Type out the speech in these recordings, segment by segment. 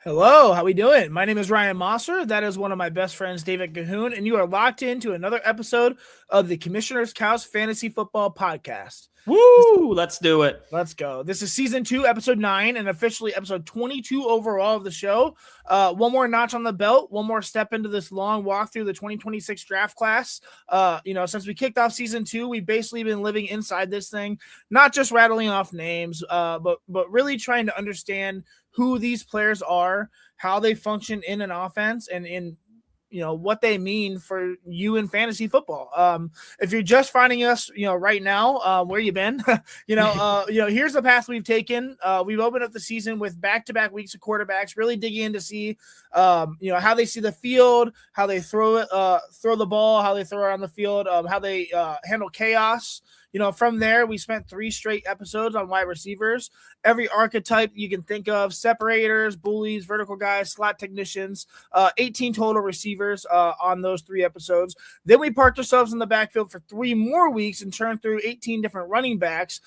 Hello, how we doing? My name is Ryan Mosser. That is one of my best friends, David Cahoon, and you are locked into another episode of the Commissioner's Couch Fantasy Football Podcast. Woo! Let's do it. Let's go. This is season 2, episode 9, and officially episode 22 overall of the show. One more notch on the belt, one more step into this long walk through the 2026 draft class. Since we kicked off season 2, we've basically been living inside this thing, not just rattling off names, but really trying to understand who these players are, how they function in an offense, and in what they mean for you in fantasy football. If you're just finding us, right now, where you been, here's the path we've taken. We've opened up the season with back-to-back weeks of quarterbacks, really digging in to see, how they see the field, how they throw the ball, how they throw it on the field, how they handle chaos. From there, we spent 3 straight episodes on wide receivers, every archetype you can think of: separators, bullies, vertical guys, slot technicians, 18 total receivers on those 3 episodes. Then we parked ourselves in the backfield for 3 more weeks and turned through 18 different running backs,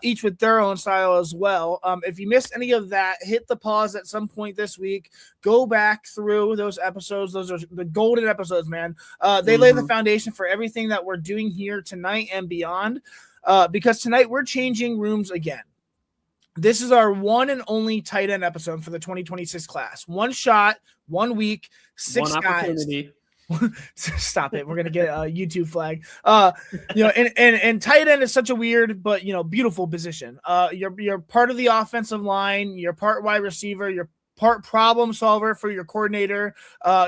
each with their own style as well. If you missed any of that, hit the pause at some point this week. Go back through those episodes. Those are the golden episodes, man. They lay the foundation for everything that we're doing here tonight and beyond. Because tonight we're changing rooms again. This is our one and only tight end episode for the 2026 class. 1 shot, 1 week, 6 guys. Stop it. We're going to get a YouTube flag. And tight end is such a weird, but, beautiful position. You're part of the offensive line. You're part wide receiver. You're part problem solver for your coordinator.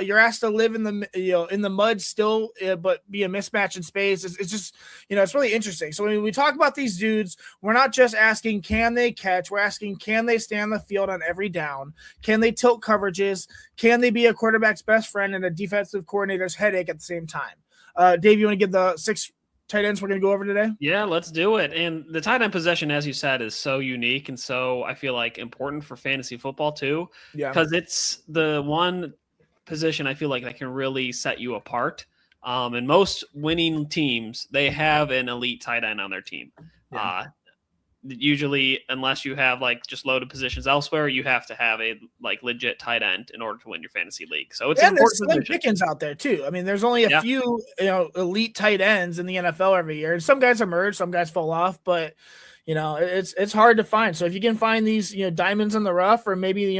You're asked to live in the mud still, but be a mismatch in space. It's just, it's really interesting. So when we talk about these dudes, we're not just asking, can they catch? We're asking, can they stay on the field on every down? Can they tilt coverages? Can they be a quarterback's best friend and a defensive coordinator's headache at the same time? Dave, you want to give the 6 tight ends we're going to go over today? Yeah, let's do it. And the tight end possession, as you said, is so unique and so, I feel like, important for fantasy football too. Yeah, because it's the one position I feel like that can really set you apart. And most winning teams, they have an elite tight end on their team. Yeah. Usually, unless you have just loaded positions elsewhere, you have to have a legit tight end in order to win your fantasy league. So it's important. There's Slim Pickens out there too. I mean, there's only a few elite tight ends in the NFL every year. And some guys emerge, some guys fall off, but it's hard to find. So if you can find these diamonds in the rough, or maybe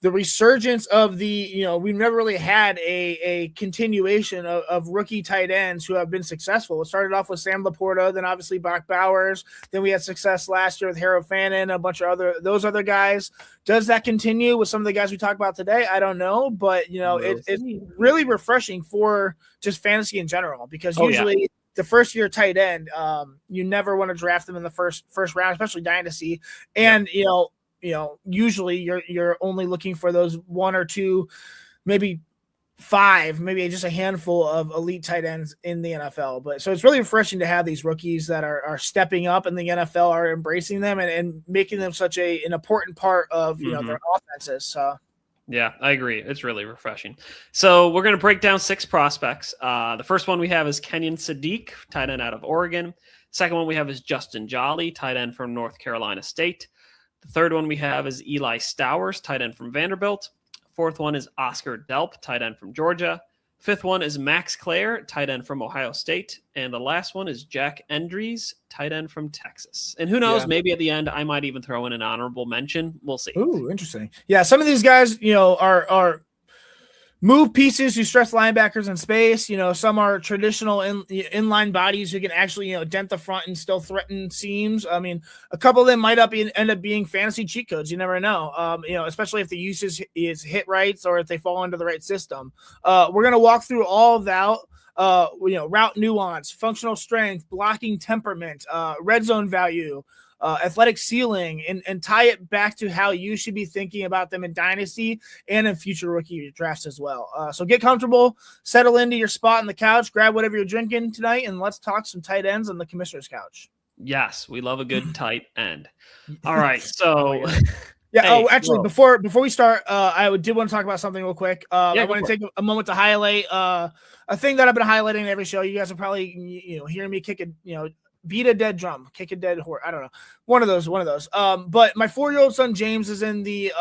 the resurgence of we've never really had a continuation of rookie tight ends who have been successful. It started off with Sam Laporta, then obviously Brock Bowers. Then we had success last year with Harold Fannin, a bunch of those other guys. Does that continue with some of the guys we talk about today? I don't know, but it's really refreshing for just fantasy in general, because usually the first year tight end, you never want to draft them in the first round, especially dynasty. And usually you're only looking for those 1 or 2, maybe 5, maybe just a handful of elite tight ends in the NFL. But so it's really refreshing to have these rookies that are stepping up, and the NFL are embracing them and making them such an important part of their offenses. So yeah, I agree. It's really refreshing. So we're going to break down 6 prospects. The first one we have is Kenyon Sadiq, tight end out of Oregon. Second one we have is Justin Jolly, tight end from North Carolina State. The third one we have is Eli Stowers, tight end from Vanderbilt. Fourth one is Oscar Delp, tight end from Georgia. Fifth one is Max Clare, tight end from Ohio State. And the last one is Jack Endries, tight end from Texas. And who knows, maybe at the end I might even throw in an honorable mention. We'll see. Ooh, interesting. Yeah, some of these guys, are move pieces who stress linebackers in space. Some are traditional inline bodies who can actually, dent the front and still threaten seams. I mean, a couple of them might end up being fantasy cheat codes. You never know. Especially if the usage is hit rights or if they fall into the right system. We're going to walk through all of that. Route nuance, functional strength, blocking temperament, red zone value, athletic ceiling, and tie it back to how you should be thinking about them in dynasty and in future rookie drafts as well. So get comfortable, settle into your spot on the couch, grab whatever you're drinking tonight, and let's talk some tight ends on the Commissioner's Couch. Yes, we love a good tight end. All right, so yeah. Before we start, I did want to talk about something real quick. I want to take a moment to highlight a thing that I've been highlighting in every show. You guys are probably hearing me kick it, beat a dead drum, kick a dead horse. I don't know. One of those. But my 4-year-old son, James, is in the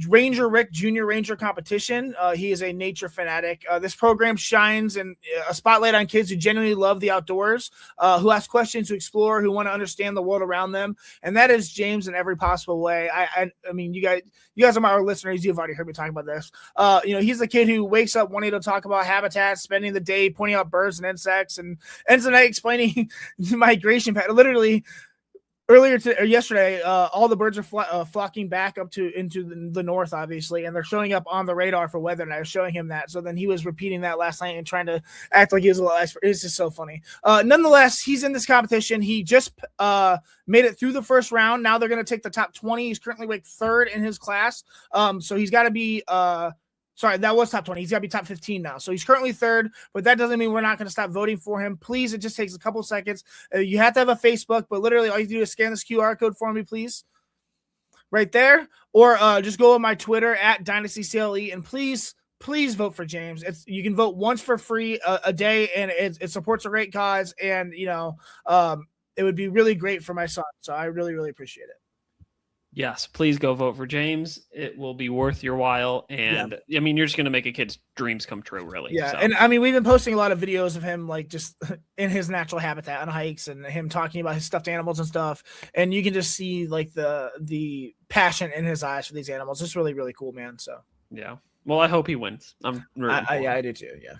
Ranger Rick Junior Ranger Competition. He is a nature fanatic. This program shines in a spotlight on kids who genuinely love the outdoors, who ask questions, who explore, who want to understand the world around them. And that is James in every possible way. I mean, you guys are my listeners. You've already heard me talk about this. He's the kid who wakes up wanting to talk about habitats, spending the day pointing out birds and insects, and ends the night explaining migration pattern. Literally, yesterday, all the birds are flocking back up into the north, obviously, and they're showing up on the radar for weather. And I was showing him that, so then he was repeating that last night and trying to act like he was a little expert. It's just so funny. Nonetheless, he's in this competition. He just made it through the first round. Now they're going to take the top 20. He's currently ranked 3rd in his class. So he's got to be sorry, that was top 20. He's got to be top 15 now. So he's currently 3rd, but that doesn't mean we're not going to stop voting for him. Please, it just takes a couple seconds. You have to have a Facebook, but literally all you do is scan this QR code for me, please. Right there. Or just go on my Twitter at DynastyCLE, and please vote for James. You can vote once for free a day, and it supports a great cause, and it would be really great for my son. So I really, really appreciate it. Yes, please go vote for James. It will be worth your while. And I mean, you're just going to make a kid's dreams come true, really. Yeah. So. And I mean, we've been posting a lot of videos of him, like just in his natural habitat on hikes, and him talking about his stuffed animals and stuff. And you can just see like the passion in his eyes for these animals. It's really, really cool, man. So, yeah. Well, I hope he wins. I'm rooting for him. I do too. Yeah.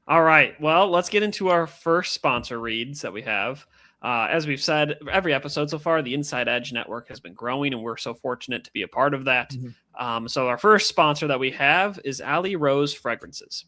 All right. Well, let's get into our first sponsor reads that we have. As we've said, every episode so far, the Inside Edge Network has been growing, and we're so fortunate to be a part of that. Mm-hmm. So our first sponsor that we have is Ali Rose Fragrances.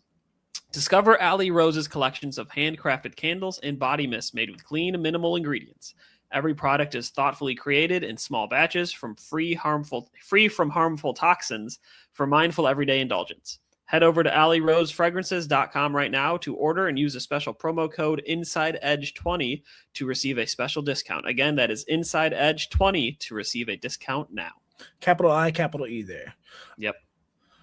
Discover Ali Rose's collections of handcrafted candles and body mists made with clean and minimal ingredients. Every product is thoughtfully created in small batches free from harmful toxins for mindful everyday indulgence. Head over to AliRoseFragrances.com right now to order and use a special promo code InsideEdge20 to receive a special discount. Again, that is InsideEdge20 to receive a discount now. Capital I, capital E there. Yep.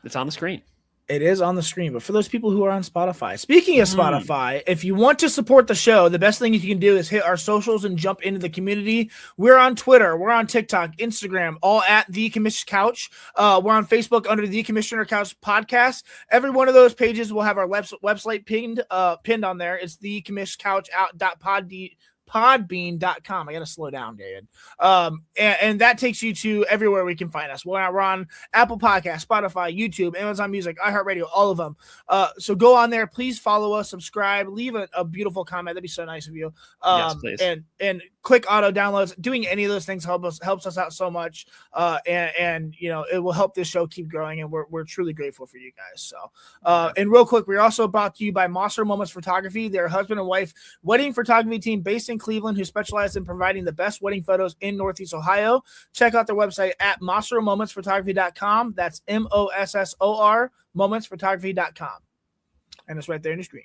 It's on the screen. It is on the screen, but for those people who are on Spotify, speaking of Spotify, if you want to support the show, the best thing you can do is hit our socials and jump into the community. We're on Twitter, we're on TikTok, Instagram, all at The Commissioner Couch. We're on Facebook under The Commissioner Couch Podcast. Every one of those pages will have our website pinned on there. It's thecommissionercouch.podbean.com. I gotta slow down, David. And that takes you to everywhere we can find us. We're on Apple Podcasts, Spotify, YouTube, Amazon Music, iHeartRadio, all of them. So go on there, please follow us, subscribe, leave a beautiful comment. That'd be so nice of you. Yes, please. And click auto downloads. Doing any of those things helps us out so much. And it will help this show keep growing, and we're truly grateful for you guys. So and real quick, we're also brought to you by Mosser Moments Photography. They're a husband and wife wedding photography team based in Cleveland who specialize in providing the best wedding photos in Northeast Ohio. Check out their website at MossorMomentsPhotography.com. That's MOSSOR momentsphotography.com. And it's right there in the screen.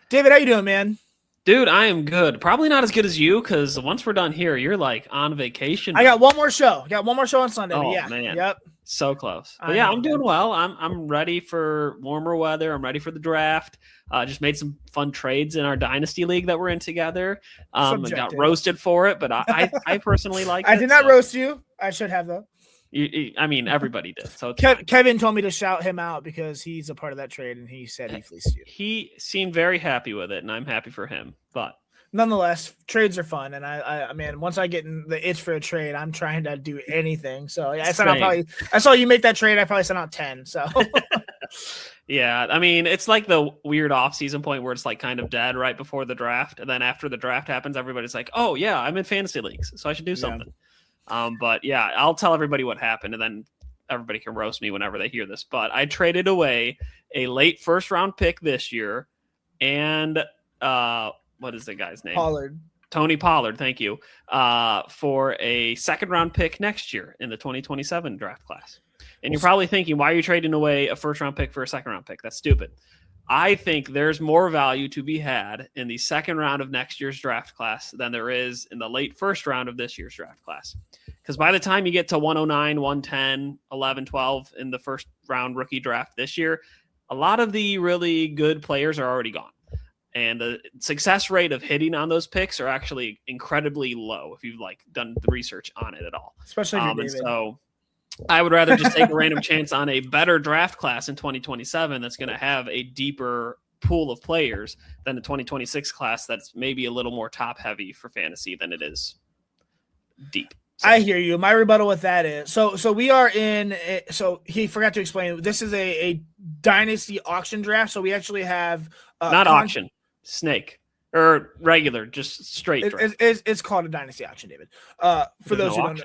David, how you doing, man? Dude, I am good. Probably not as good as you, because once we're done here, you're like on vacation. I got one more show. On Sunday. Oh, yeah. Man. Yep. So close. But I'm doing well. I'm ready for warmer weather. I'm ready for the draft. Just made some fun trades in our Dynasty League that we're in together. Got roasted for it, but I personally like it. I did not roast you. I should have, though. I mean, everybody did. So Kevin told me to shout him out because he's a part of that trade, and he said he fleeced you. He seemed very happy with it, and I'm happy for him. But nonetheless, trades are fun, and I mean, once I get in the itch for a trade, I'm trying to do anything. So yeah, I saw you make that trade. I probably sent out 10. So yeah, I mean, it's like the weird off-season point where it's like kind of dead right before the draft, and then after the draft happens, everybody's like, "Oh yeah, I'm in fantasy leagues, so I should do something." But yeah, I'll tell everybody what happened, and then everybody can roast me whenever they hear this. But I traded away a late first-round pick this year, and what is the guy's name? Tony Pollard. Thank you. For a second-round pick next year in the 2027 draft class. And you're probably thinking, why are you trading away a first-round pick for a second-round pick? That's stupid. I think there's more value to be had in the second round of next year's draft class than there is in the late first round of this year's draft class. Because by the time you get to 109, 110, 11, 12 in the first round rookie draft this year, a lot of the really good players are already gone. And the success rate of hitting on those picks are actually incredibly low if you've done the research on it at all. Especially David. So I would rather just take a random chance on a better draft class in 2027 that's going to have a deeper pool of players than the 2026 class that's maybe a little more top heavy for fantasy than it is deep. So. I hear you. My rebuttal with that is so we are in. So he forgot to explain. This is a dynasty auction draft. So we actually have not auction, snake or regular, just straight draft. It's called a dynasty auction, David. For those who don't know.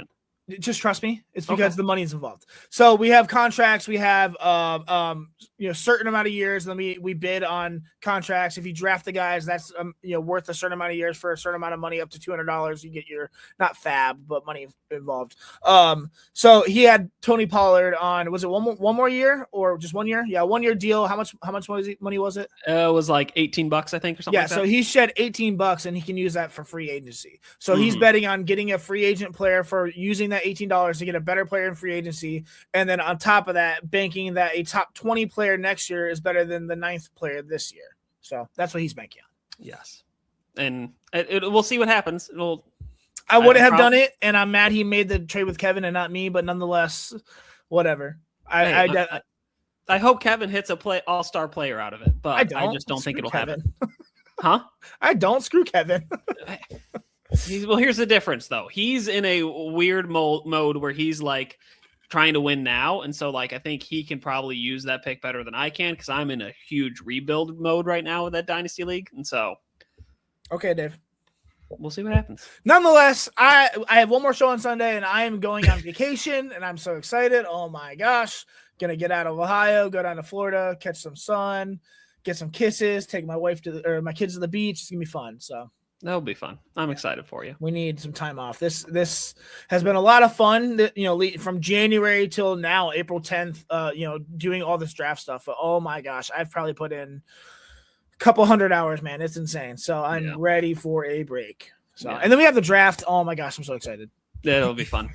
Just trust me. It's because the money is involved. So we have contracts. We have certain amount of years. Then we bid on contracts. If you draft the guys, that's worth a certain amount of years for a certain amount of money, up to $200. You get your not fab, but money involved. So he had Tony Pollard on. Was it one more year or just 1 year? Yeah, 1 year deal. How much money was it? It was like $18, I think, or something. Yeah. Like that. So he shed $18, and he can use that for free agency. So he's betting on getting a free agent player for using that $18 to get a better player in free agency, and then on top of that, banking that a top 20 player next year is better than the 9th player this year. So that's what he's banking on. Yes, and we'll see what happens. I wouldn't have done it, and I'm mad he made the trade with Kevin and not me. But nonetheless, whatever. I hope Kevin hits a all-star player out of it, but I just don't think it'll happen. Huh? I don't screw Kevin. Well, here's the difference, though. He's in a weird mode where he's like trying to win now, and so like I think he can probably use that pick better than I can because I'm in a huge rebuild mode right now with that dynasty league, and so. Okay, Dave. We'll see what happens. Nonetheless, I have one more show on Sunday, and I am going on vacation, and I'm so excited. Oh my gosh, gonna get out of Ohio, go down to Florida, catch some sun, get some kisses, take my wife my kids to the beach. It's gonna be fun. So. That'll be fun. I'm excited for you. We need some time off. This has been a lot of fun, from January till now, April 10th, doing all this draft stuff. But, oh my gosh, I've probably put in a couple hundred hours, man. It's insane. So I'm ready for a break. So, and then we have the draft. Oh my gosh, I'm so excited. It'll be fun.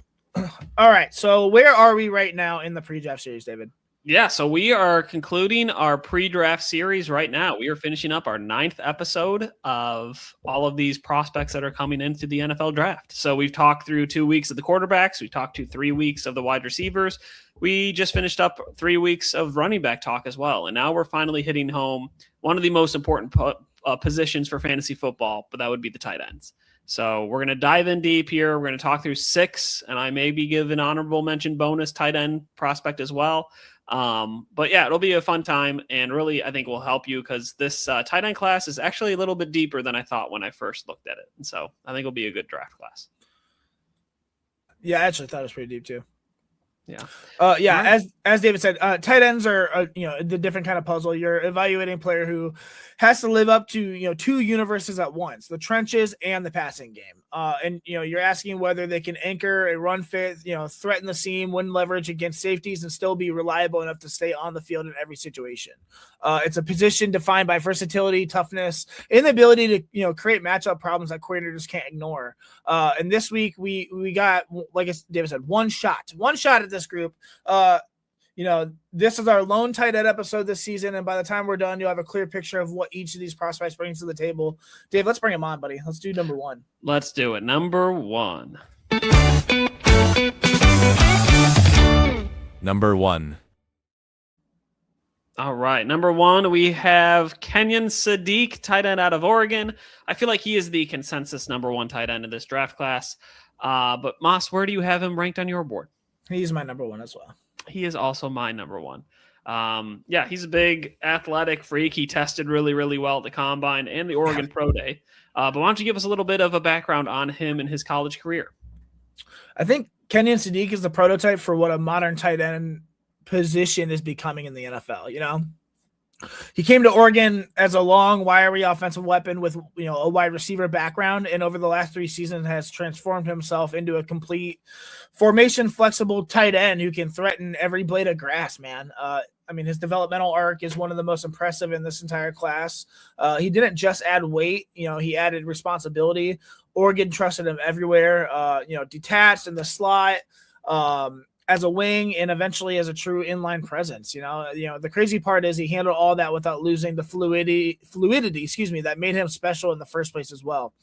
All right. So where are we right now in the pre-draft series, David? Yeah, so we are concluding our pre-draft series right now. We are finishing up our 9th episode of all of these prospects that are coming into the NFL draft. So we've talked through 2 weeks of the quarterbacks. We talked to 3 weeks of the wide receivers. We just finished up 3 weeks of running back talk as well. And now we're finally hitting home one of the most important positions for fantasy football, but that would be the tight ends. So we're going to dive in deep here. We're going to talk through 6, and I maybe give an honorable mention bonus tight end prospect as well. But yeah, it'll be a fun time, and really I think will help you because this tight end class is actually a little bit deeper than I thought when I first looked at it. And so I think it'll be a good draft class. Yeah, I actually thought it was pretty deep too. Yeah. As David said, tight ends are the different kind of puzzle. You're evaluating a player who has to live up to 2 universes at once, the trenches and the passing game. And you're asking whether they can anchor a run fit, threaten the seam, win leverage against safeties, and still be reliable enough to stay on the field in every situation. It's a position defined by versatility, toughness, and the ability to create matchup problems that coordinators can't ignore. And this week we got, like David said, one shot at this group. This is our lone tight end episode this season, and by the time we're done, you'll have a clear picture of what each of these prospects brings to the table. Dave, let's bring him on, buddy. Let's do number 1. Let's do it. Number 1. Number 1. All right. Number 1, we have Kenyon Sadiq, tight end out of Oregon. I feel like he is the consensus number 1 tight end in this draft class. But Moss, where do you have him ranked on your board? He's my number 1 as well. He is also my number 1. He's a big athletic freak. He tested really, really well at the Combine and the Oregon Pro Day. But why don't you give us a little bit of a background on him and his college career? I think Kenyon Sadiq is the prototype for what a modern tight end position is becoming in the NFL. He came to Oregon as a long, wiry offensive weapon with, a wide receiver background, and over the last 3 seasons has transformed himself into a complete formation flexible tight end who can threaten every blade of grass, man. His developmental arc is one of the most impressive in this entire class. He didn't just add weight, he added responsibility. Oregon trusted him everywhere, detached in the slot, as a wing, and eventually as a true inline presence. The crazy part is he handled all that without losing the fluidity, that made him special in the first place as well.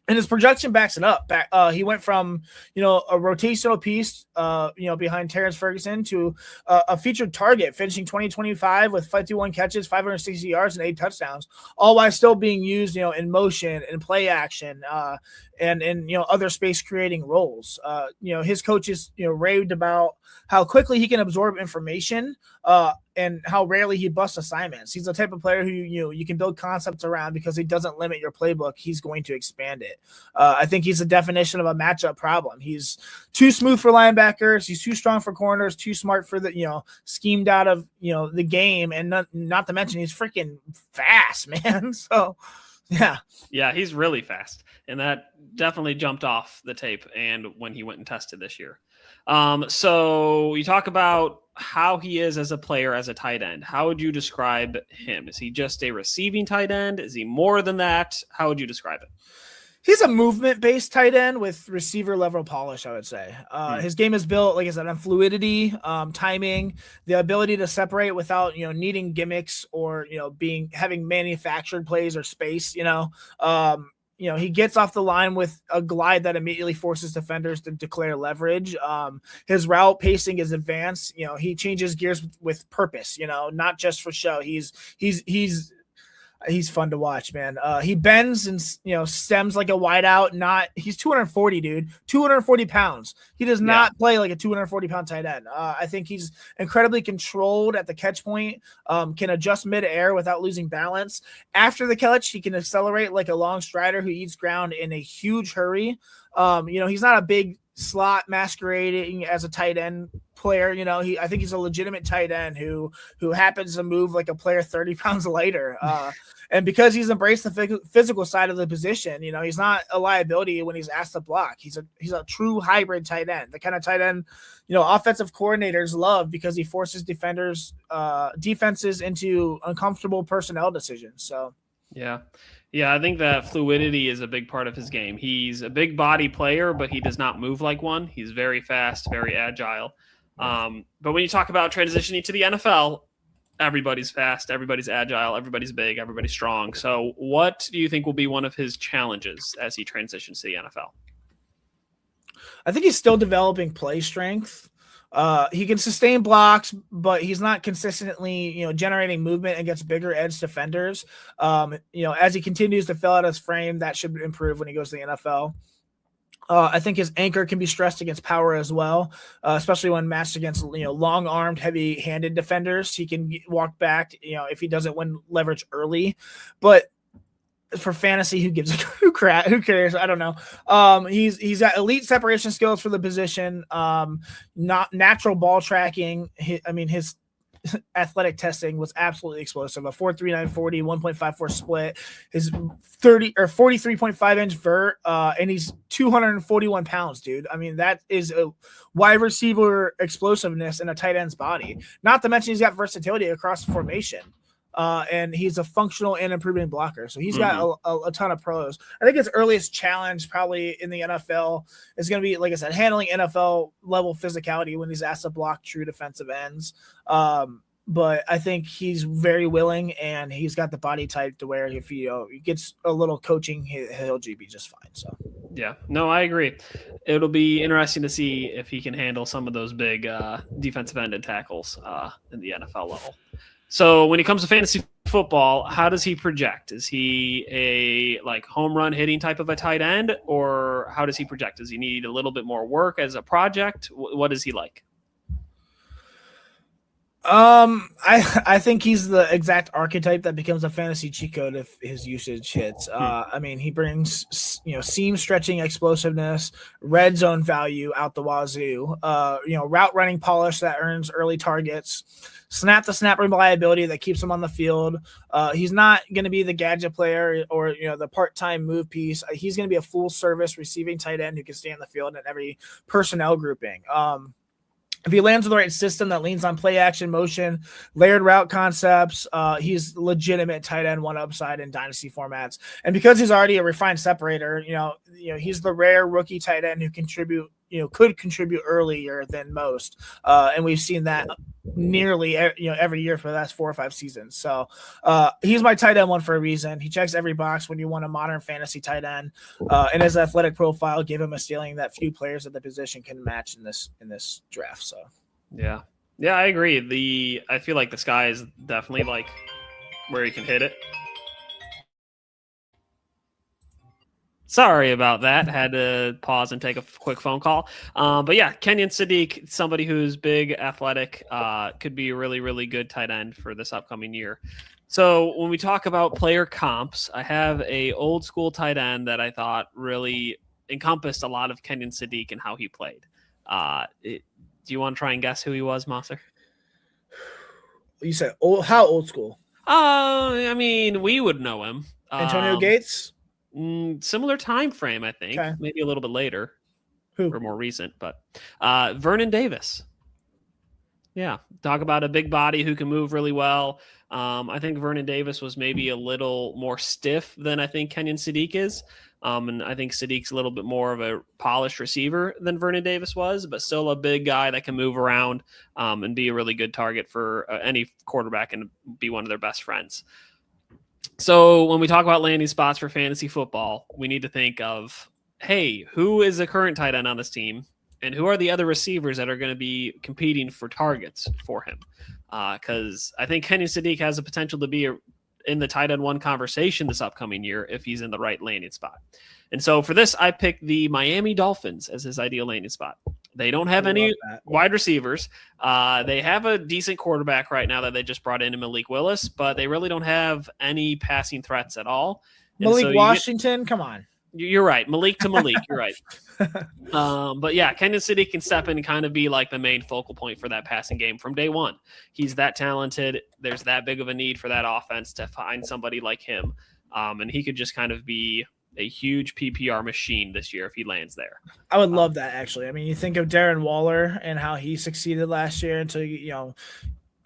And his projection backs it up. He went from, a rotational piece, behind Terrence Ferguson to a featured target, finishing 2025 with 51 catches, 560 yards, and 8 touchdowns, all while still being used, in motion and play action, and in other space creating roles. His coaches raved about how quickly he can absorb information, and how rarely he busts assignments. He's the type of player who you can build concepts around because he doesn't limit your playbook. He's going to expand it. I think he's the definition of a matchup problem. He's too smooth for linebackers. He's too strong for corners. Too smart for the schemed out of the game, and not to mention he's freaking fast, man. So yeah, he's really fast, and that definitely jumped off the tape. And when he went and tested this year, so you talk about how he is as a player, as a tight end. How would you describe him? Is he just a receiving tight end? Is he more than that? How would you describe it? He's a movement-based tight end with receiver-level polish, I would say. His game is built, like I said, on fluidity, timing, the ability to separate without, needing gimmicks or, having manufactured plays or space, he gets off the line with a glide that immediately forces defenders to declare leverage. His route pacing is advanced. He changes gears with purpose, not just for show. He's fun to watch, man. He bends and stems like a wideout. He's 240, dude. 240 pounds. He does not play like a 240-pound tight end. I think he's incredibly controlled at the catch point. Can adjust mid-air without losing balance. After the catch, he can accelerate like a long strider who eats ground in a huge hurry. He's not a big slot masquerading as a tight end player. I think he's a legitimate tight end who happens to move like a player 30 pounds lighter. And because he's embraced the physical side of the position, he's not a liability when he's asked to block. He's a true hybrid tight end, the kind of tight end, offensive coordinators love because he forces defenses into uncomfortable personnel decisions. So, yeah, I think that fluidity is a big part of his game. He's a big body player, but he does not move like one. He's very fast, very agile. But when you talk about transitioning to the NFL, everybody's fast, everybody's agile, everybody's big, everybody's strong. So what do you think will be one of his challenges as he transitions to the NFL? I think he's still developing play strength. He can sustain blocks, but he's not consistently, generating movement against bigger edge defenders. As he continues to fill out his frame, that should improve when he goes to the NFL. I think his anchor can be stressed against power as well, especially when matched against, long-armed, heavy-handed defenders. He can walk back, if he doesn't win leverage early. But for fantasy, who cares? I don't know. He's got elite separation skills for the position, not natural ball tracking. His athletic testing was absolutely explosive. A 4.39 40, 1.54 split, his 43.5 inch vert, and he's 241 pounds, dude. That is a wide receiver explosiveness in a tight end's body. Not to mention he's got versatility across the formation. And he's a functional and improving blocker. So he's got a ton of pros. I think his earliest challenge probably in the NFL is going to be, like I said, handling NFL level physicality when he's asked to block true defensive ends. But I think he's very willing, and he's got the body type to where if he gets a little coaching, he'll be just fine. So yeah, no, I agree. It'll be interesting to see if he can handle some of those big defensive ended tackles in the NFL level. So when it comes to fantasy football, how does he project? Is he a home run hitting type of a tight end, or how does he project? Does he need a little bit more work as a project? What is he like? I think he's the exact archetype that becomes a fantasy cheat code if his usage hits. He brings, seam stretching explosiveness, red zone value out the wazoo, route running polish that earns early targets, snap to snap reliability that keeps him on the field. He's not going to be the gadget player or, the part-time move piece. He's going to be a full service receiving tight end who can stay on the field in every personnel grouping. If he lands with the right system that leans on play action motion, layered route concepts, he's legitimate tight end one upside in dynasty formats. And because he's already a refined separator, he's the rare rookie tight end who contribute could contribute earlier than most. And we've seen that nearly every year for the last 4 or 5 seasons. So he's my tight end one for a reason. He checks every box when you want a modern fantasy tight end, and his athletic profile gave him a ceiling that few players at the position can match in this draft. So yeah, I agree. I feel like the sky is definitely like where he can hit it. Sorry about that. Had to pause and take a quick phone call. But yeah, Kenyon Sadiq, somebody who's big, athletic, could be a really, really good tight end for this upcoming year. So when we talk about player comps, I have a old school tight end that I thought really encompassed a lot of Kenyon Sadiq and how he played. Do you want to try and guess who he was, Moser? You said old, how old school? I mean, we would know him. Antonio Gates? Similar time frame, I think. Okay. Maybe a little bit later. Who? Or more recent, but Vernon Davis. Yeah, talk about a big body who can move really well. I think Vernon Davis was maybe a little more stiff than I think Kenyon Sadiq is. And I think Sadiq's a little bit more of a polished receiver than Vernon Davis was, but still a big guy that can move around and be a really good target for any quarterback and be one of their best friends. So when we talk about landing spots for fantasy football, we need to think of, hey, who is the current tight end on this team? And who are the other receivers that are going to be competing for targets for him? Because I think Kenyon Sadiq has the potential to be in the tight end one conversation this upcoming year if he's in the right landing spot. And so for this, I picked the Miami Dolphins as his ideal landing spot. They don't have any wide receivers. They have a decent quarterback right now that they just brought in Malik Willis, but they really don't have any passing threats at all. Malik Washington, come on. You're right. Malik to Malik. You're right. But yeah, Kenyon Sadiq can step in and kind of be like the main focal point for that passing game from day one. He's that talented. There's that big of a need for that offense to find somebody like him. And he could just kind of be a huge PPR machine this year if he lands there. I would love that, actually. I mean, you think of Darren Waller and how he succeeded last year until,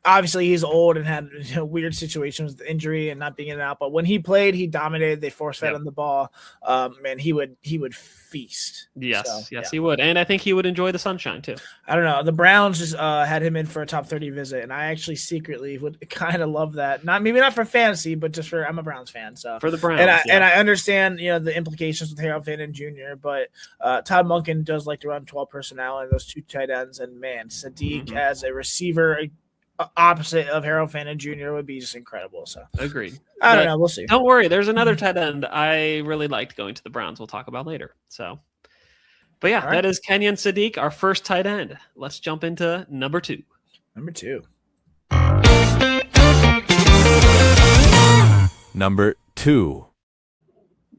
obviously he's old and had weird situations with injury and not being in and out. But when he played, he dominated. They force-fed him the ball. And he would feast. Yes, he would. And I think he would enjoy the sunshine too. I don't know. The Browns just had him in for a top 30 visit, and I actually secretly would kind of love that. Maybe not for fantasy, but just I'm a Browns fan. So for the Browns, and I understand the implications with Harold Van Den Jr., but Todd Monken does like to run 12 personnel and those 2 tight ends, and man, Sadiq as a receiver opposite of Harold Van Den Jr. would be just incredible. So agreed. I don't know. We'll see. Don't worry. There's another tight end I really liked going to the Browns. We'll talk about later. So, but yeah, that is Kenyon Sadiq, our first tight end. Let's jump into number 2. Number 2. Number 2.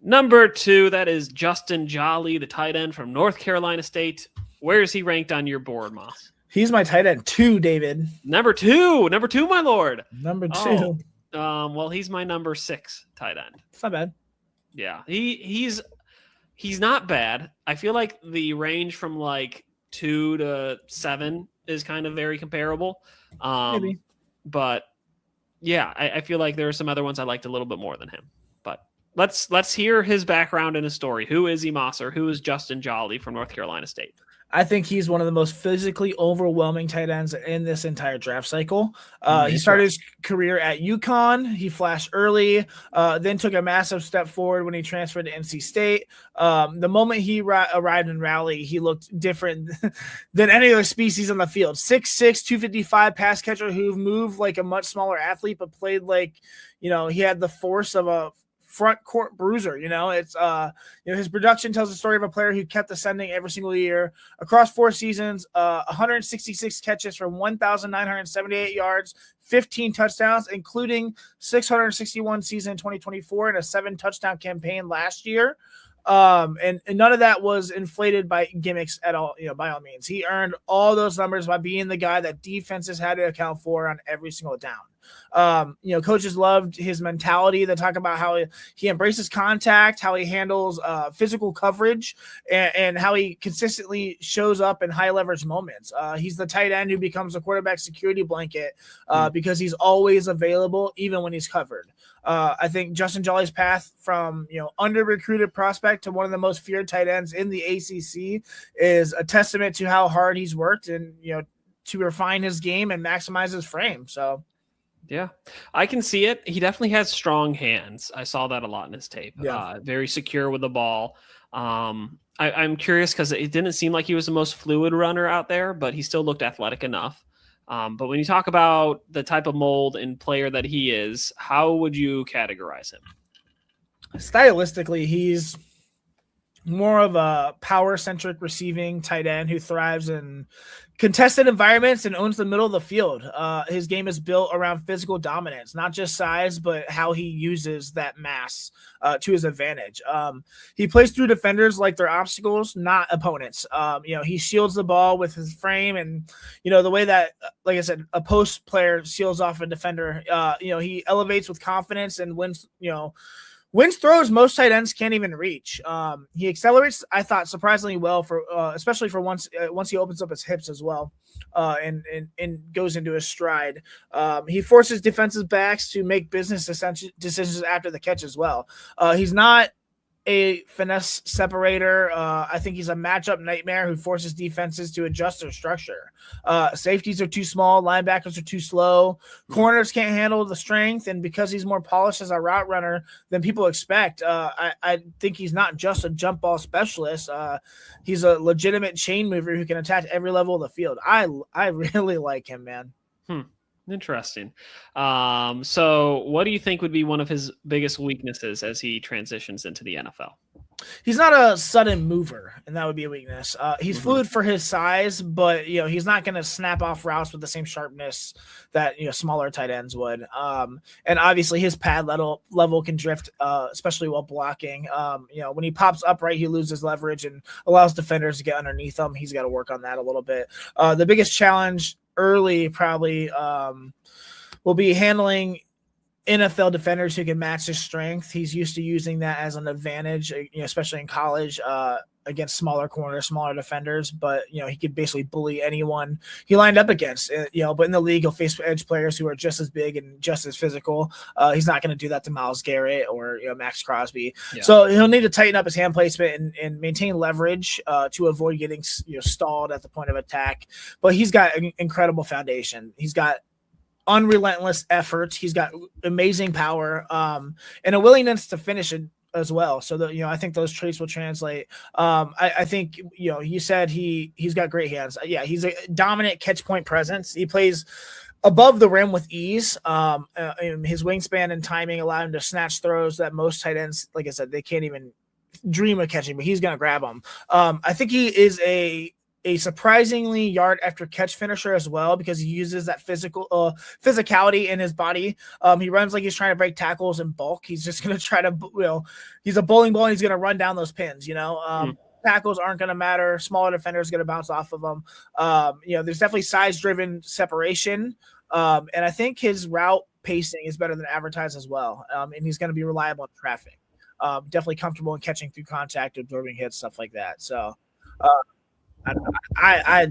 Number 2. That is Justin Jolly, the tight end from North Carolina State. Where is he ranked on your board, Moss? He's my tight end 2, David. Number 2, my lord. Number 2. Well, he's my number 6 tight end. It's not bad. Yeah, he's not bad. I feel like the range from like 2 to 7 is kind of very comparable. Maybe. But yeah, I feel like there are some other ones I liked a little bit more than him. But let's hear his background and his story. Who is Moser? Who is Justin Jolly from North Carolina State? I think he's one of the most physically overwhelming tight ends in this entire draft cycle. He started his career at UConn. He flashed early, then took a massive step forward when he transferred to NC State. The moment he arrived in Raleigh, he looked different than any other species on the field. 6'6", 255 pass catcher who moved like a much smaller athlete, but played like, he had the force of a front court bruiser. It's his production tells the story of a player who kept ascending every single year across 4 seasons, 166 catches for 1,978 yards, 15 touchdowns, including 661 season in 2024 and a 7 touchdown campaign last year. And none of that was inflated by gimmicks at all, by all means. He earned all those numbers by being the guy that defenses had to account for on every single down. Coaches loved his mentality. They talk about how he embraces contact, how he handles physical coverage, and how he consistently shows up in high leverage moments. He's the tight end who becomes a quarterback security blanket because he's always available, even when he's covered. I think Justin Jolly's path from under recruited prospect prospect to one of the most feared tight ends in the ACC is a testament to how hard he's worked and, to refine his game and maximize his frame. So, yeah, I can see it. He definitely has strong hands. I saw that a lot in his tape. Yeah. Very secure with the ball. I'm curious because it didn't seem like he was the most fluid runner out there, but he still looked athletic enough. But when you talk about the type of mold and player that he is, how would you categorize him? Stylistically, he's more of a power-centric receiving tight end who thrives in contested environments and owns the middle of the field. His game is built around physical dominance, not just size, but how he uses that mass to his advantage. He plays through defenders like they're obstacles, not opponents. He shields the ball with his frame and, the way that, like I said, a post player seals off a defender. He elevates with confidence and wins throws most tight ends can't even reach. He accelerates, I thought, surprisingly well for especially for once he opens up his hips as well, and goes into his stride. He forces defensive backs to make business decisions after the catch as well. He's not a finesse separator. I think he's a matchup nightmare who forces defenses to adjust their structure. Safeties are too small, linebackers are too slow, corners can't handle the strength, and because he's more polished as a route runner than people expect, I think he's not just a jump ball specialist. He's a legitimate chain mover who can attack every level of the field. I really like him, man. Interesting. So what do you think would be one of his biggest weaknesses as he transitions into the NFL? He's not a sudden mover, and that would be a weakness. He's fluid for his size, but he's not going to snap off routes with the same sharpness that smaller tight ends would. And obviously his pad level can drift, especially while blocking. When he pops upright, he loses leverage and allows defenders to get underneath him. He's got to work on that a little bit. The biggest challenge early probably will be handling NFL defenders who can match his strength. He's used to using that as an advantage, especially in college, against smaller corners, smaller defenders. But he could basically bully anyone he lined up against. But in the league, he'll face edge players who are just as big and just as physical. He's not going to do that to Myles Garrett or Max Crosby. Yeah. So he'll need to tighten up his hand placement and maintain leverage to avoid getting stalled at the point of attack. But he's got an incredible foundation. He's got unrelentless effort. He's got amazing power and a willingness to finish it as well. So that I think those traits will translate. I think you said he's got great hands. Yeah, he's a dominant catch point presence. He plays above the rim with ease. His wingspan and timing allow him to snatch throws that most tight ends, like I said, they can't even dream of catching, but he's going to grab them. I think he is a surprisingly yard after catch finisher as well, because he uses that physicality in his body. He runs like he's trying to break tackles in bulk. He's just going to try to, he's a bowling ball and he's going to run down those pins, tackles aren't going to matter. Smaller defenders going to bounce off of them. There's definitely size driven separation. And I think his route pacing is better than advertised as well. And he's going to be reliable in traffic. Definitely comfortable in catching through contact, absorbing hits, stuff like that. So, I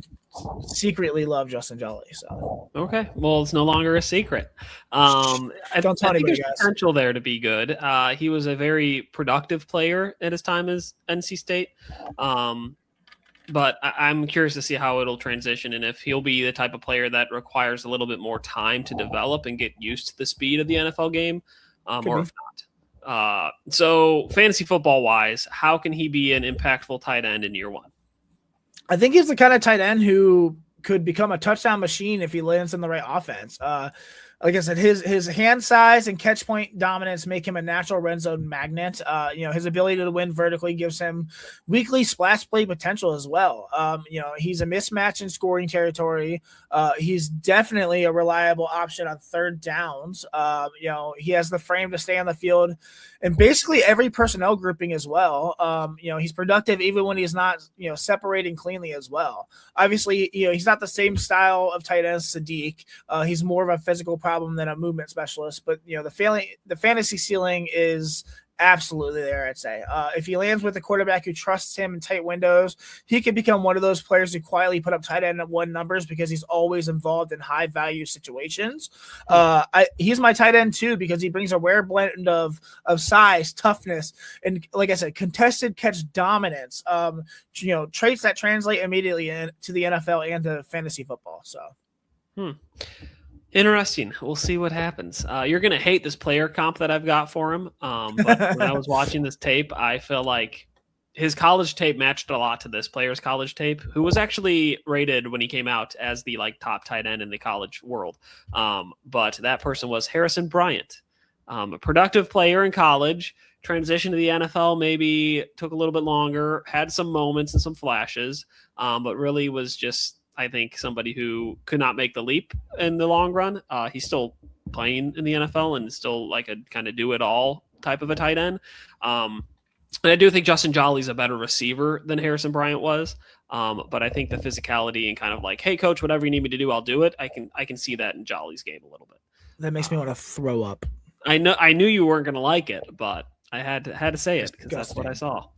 secretly love Justin Jolly. So okay, well, it's no longer a secret. I think there's potential there to be good. He was a very productive player at his time as NC State, but I'm curious to see how it'll transition and if he'll be the type of player that requires a little bit more time to develop and get used to the speed of the NFL game, or if not. So fantasy football wise, how can he be an impactful tight end in year one? I think he's the kind of tight end who could become a touchdown machine if he lands in the right offense. Like I said, his hand size and catch point dominance make him a natural red zone magnet. His ability to win vertically gives him weekly splash play potential as well. He's a mismatch in scoring territory. He's definitely a reliable option on third downs. He has the frame to stay on the field and basically every personnel grouping as well. He's productive even when he's not, separating cleanly as well. Obviously, he's not the same style of tight end as Sadiq. He's more of a physical problem than a movement specialist, but the fantasy ceiling is absolutely there, I'd say. If he lands with a quarterback who trusts him in tight windows, he could become one of those players who quietly put up tight end one numbers because he's always involved in high value situations. He's my tight end too because he brings a rare blend of size, toughness, and like I said, contested catch dominance. Traits that translate immediately into the NFL and to fantasy football. So. Interesting. We'll see what happens. You're going to hate this player comp that I've got for him. But when I was watching this tape, I feel like his college tape matched a lot to this player's college tape, who was actually rated when he came out as the top tight end in the college world. But that person was Harrison Bryant, a productive player in college, transitioned to the NFL, maybe took a little bit longer, had some moments and some flashes, but really was just, I think, somebody who could not make the leap in the long run. He's still playing in the NFL and still like a kind of do it all type of a tight end. And I do think Justin Jolly's a better receiver than Harrison Bryant was. But I think the physicality and kind of like, hey coach, whatever you need me to do, I'll do it. I can see that in Jolly's game a little bit. That makes me want to throw up. I knew you weren't going to like it, but I had to say it because that's what I saw.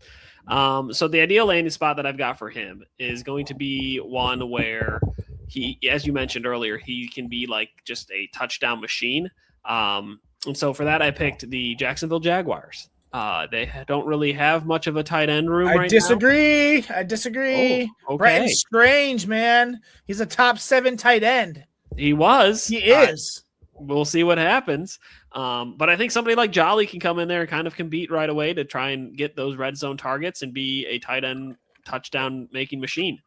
So the ideal landing spot that I've got for him is going to be one where he, as you mentioned earlier, he can be like just a touchdown machine. And so for that, I picked the Jacksonville Jaguars. They don't really have much of a tight end room right now. I disagree. Oh, okay. Brenton Strange, man. He's a top 7 tight end. He was. He is. We'll see what happens. But I think somebody like Jolly can come in there and kind of compete right away to try and get those red zone targets and be a tight end touchdown making machine.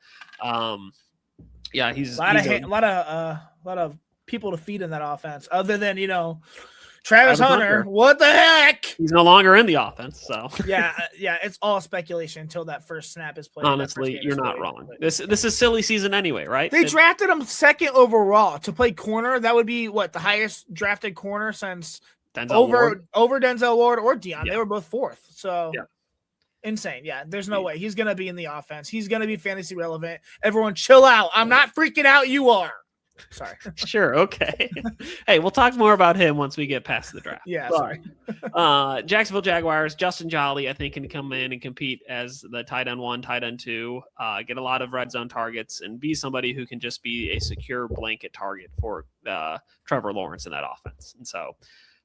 He's a lot of people to feed in that offense other than, Travis Hunter. What the heck? He's no longer in the offense. So yeah. It's all speculation until that first snap is played. Honestly, you're not wrong. This is silly season anyway, right? They drafted him 2nd overall to play corner. That would be the highest drafted corner since over Denzel Ward or Deion. Yeah. They were both 4th. So insane. Yeah, there's no way he's gonna be in the offense. He's gonna be fantasy relevant. Everyone, chill out. I'm not freaking out. You are. Sorry. Sure. Okay. Hey, we'll talk more about him once we get past the draft. Yeah. Sorry. Jacksonville Jaguars, Justin Jolly, I think, can come in and compete as the tight end 1, tight end 2, get a lot of red zone targets and be somebody who can just be a secure blanket target for Trevor Lawrence in that offense. And so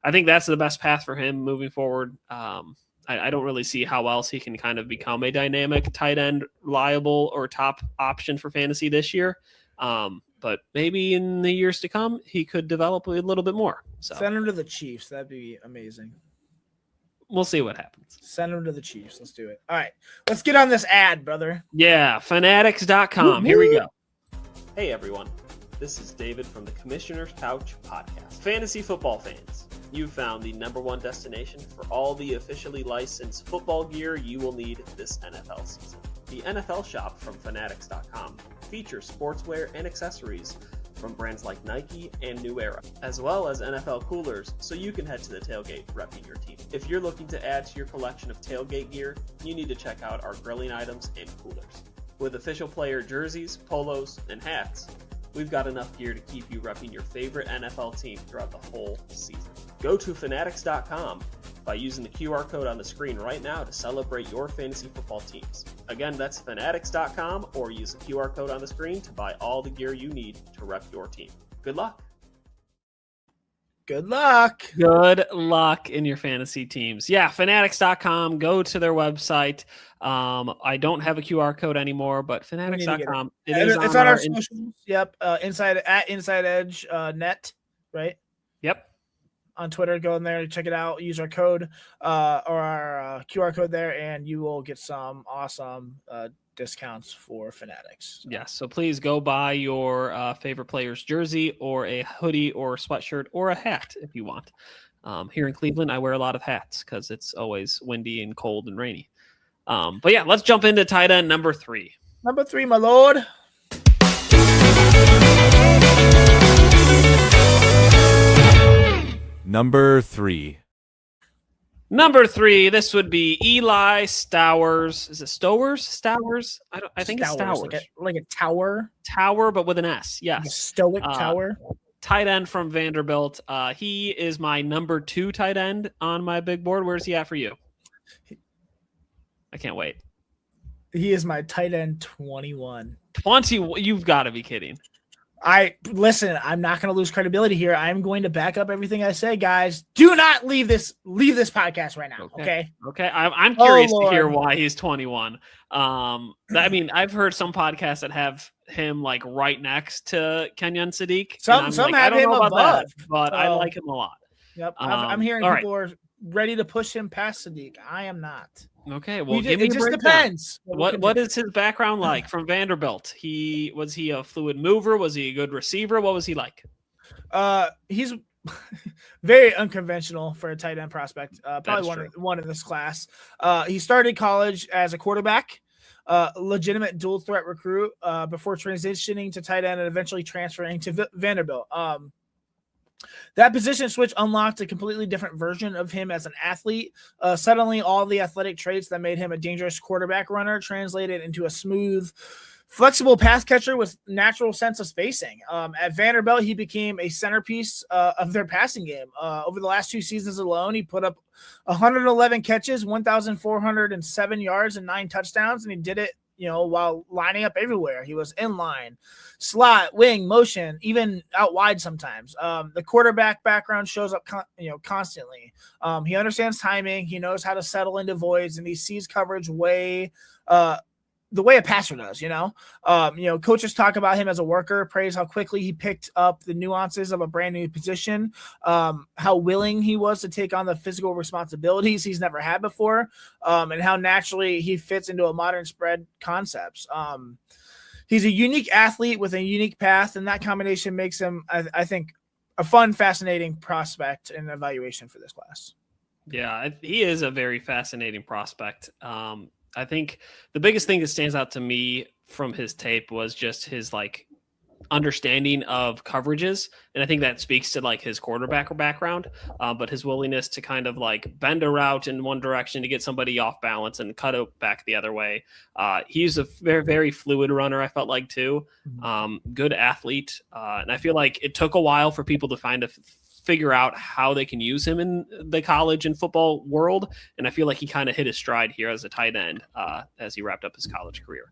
I think that's the best path for him moving forward. I don't really see how else he can kind of become a dynamic tight end, reliable or top option for fantasy this year. But maybe in the years to come, he could develop a little bit more. So send him to the Chiefs. That'd be amazing. We'll see what happens. Send him to the Chiefs. Let's do it. All right. Let's get on this ad, brother. Yeah, fanatics.com. Here we go. Hey, everyone. This is David from the Commissioner's Couch podcast. Fantasy football fans, you've found the #1 destination for all the officially licensed football gear you will need this NFL season. The NFL shop from fanatics.com features sportswear and accessories from brands like Nike and New Era, as well as NFL coolers, so you can head to the tailgate repping your team. If you're looking to add to your collection of tailgate gear, you need to check out our grilling items and coolers. With official player jerseys, polos, and hats, we've got enough gear to keep you repping your favorite NFL team throughout the whole season. Go to fanatics.com by using the QR code on the screen right now to celebrate your fantasy football teams. Again, that's fanatics.com, or use the QR code on the screen to buy all the gear you need to rep your team. Good luck. Good luck. Good luck in your fantasy teams. Yeah, fanatics.com. Go to their website. I don't have a QR code anymore, but fanatics.com. It's on our socials. Yep. Inside Edge net, right? Yep. On Twitter, go in there, check it out, use our code or our QR code there, and you will get some awesome discounts for Fanatics. Yes, so please go buy your favorite player's jersey or a hoodie or sweatshirt or a hat if you want. Here in Cleveland, I wear a lot of hats because it's always windy and cold and rainy. But yeah, let's jump into tight end number 3. Number 3, my lord. Number 3. Number 3, this would be Eli Stowers. Is it Stowers? Stowers? I think it's Stowers. Like a tower? Tower, but with an S, yes. Like a stoic tower? Tight end from Vanderbilt. He is my number 2 tight end on my big board. Where's he at for you? I can't wait. He is my tight end 21. 20? You've got to be kidding. Listen, I'm not going to lose credibility here. I'm going to back up everything I say, guys. Do not leave this podcast right now. Okay. I'm curious to hear why he's 21. I mean, I've heard some podcasts that have him like right next to Kenyon Sadiq. Some have him above, but I like him a lot. Yep. I'm hearing people are ready to push him past Sadiq. I am not. Okay, well, give me it just depends. What is his background like from Vanderbilt? Was he a fluid mover? Was he a good receiver? What was he like? He's very unconventional for a tight end prospect. Probably one in this class. He started college as a quarterback, legitimate dual threat recruit, before transitioning to tight end and eventually transferring to Vanderbilt. That position switch unlocked a completely different version of him as an athlete. Suddenly, all the athletic traits that made him a dangerous quarterback runner translated into a smooth, flexible pass catcher with natural sense of spacing. At Vanderbilt, he became a centerpiece of their passing game. Over the last 2 seasons alone, he put up 111 catches, 1,407 yards, and 9 touchdowns, and he did it while lining up everywhere. He was in line, slot, wing, motion, even out wide sometimes. The quarterback background shows up constantly. He understands timing. He knows how to settle into voids, and he sees coverage the way a passer does. Coaches talk about him as a worker, praise how quickly he picked up the nuances of a brand new position, how willing he was to take on the physical responsibilities he's never had before, and how naturally he fits into a modern spread concepts. He's a unique athlete with a unique path, and that combination makes him, I think, a fun, fascinating prospect and evaluation for this class. Yeah, he is a very fascinating prospect. I think the biggest thing that stands out to me from his tape was just his like understanding of coverages. And I think that speaks to like his quarterback background, but his willingness to kind of like bend a route in one direction to get somebody off balance and cut it back the other way. He's a very, very fluid runner, I felt like too. Good athlete. And I feel like it took a while for people to figure out how they can use him in the college and football world. And I feel like he kind of hit his stride here as a tight end as he wrapped up his college career.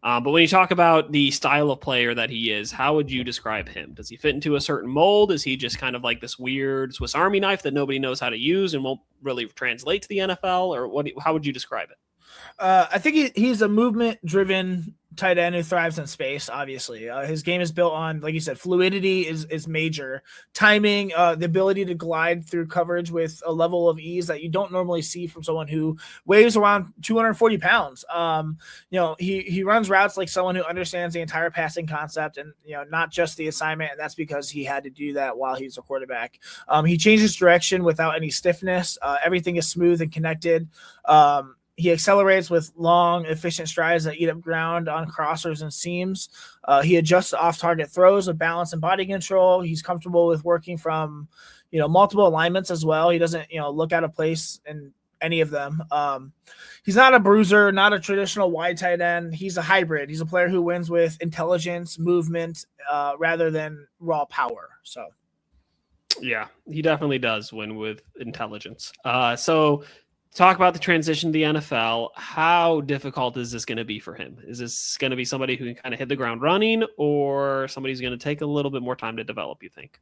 But when you talk about the style of player that he is, how would you describe him? Does he fit into a certain mold? Is he just kind of like this weird Swiss Army knife that nobody knows how to use and won't really translate to the NFL? Or how would you describe it? I think he's a movement-driven tight end who thrives in space, obviously. His game is built on, like you said, fluidity is major. Timing, the ability to glide through coverage with a level of ease that you don't normally see from someone who weighs around 240 pounds. He runs routes like someone who understands the entire passing concept and, not just the assignment, and that's because he had to do that while he's a quarterback. He changes direction without any stiffness. Everything is smooth and connected. He accelerates with long, efficient strides that eat up ground on crossers and seams. He adjusts off-target throws with balance and body control. He's comfortable with working from, multiple alignments as well. He doesn't, look out of place in any of them. He's not a bruiser, not a traditional wide tight end. He's a hybrid. He's a player who wins with intelligence, movement, rather than raw power. So, yeah, he definitely does win with intelligence. So talk about the transition to the NFL. How difficult is this going to be for him? Is this going to be somebody who can kind of hit the ground running, or somebody who's going to take a little bit more time to develop, you think?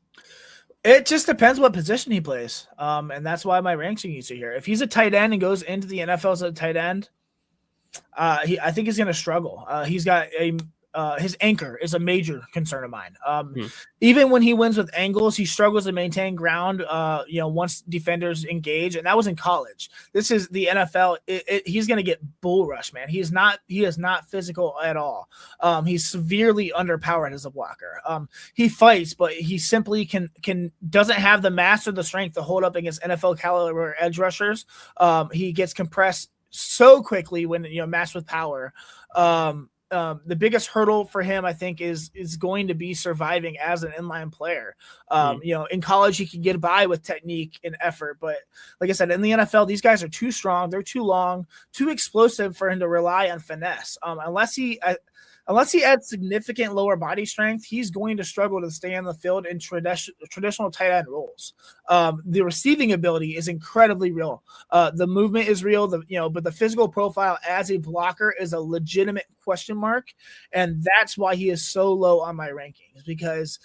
It just depends what position he plays. And that's why my ranking is here. If he's a tight end and goes into the NFL as a tight end, I think he's going to struggle. He's got his anchor is a major concern of mine. Even when he wins with angles, he struggles to maintain ground, once defenders engage. And that was in college. This is the NFL. He's going to get bull rush, man. He is not physical at all. He's severely underpowered as a blocker. He fights, but he simply doesn't have the mass or the strength to hold up against NFL caliber edge rushers. He gets compressed so quickly when, matched with power. The biggest hurdle for him, I think, is going to be surviving as an inline player. In college, he can get by with technique and effort, but like I said, in the NFL, these guys are too strong, they're too long, too explosive for him to rely on finesse. unless he adds significant lower body strength, he's going to struggle to stay on the field in traditional tight end roles. The receiving ability is incredibly real. The movement is real, but the physical profile as a blocker is a legitimate question mark, and that's why he is so low on my rankings. Because,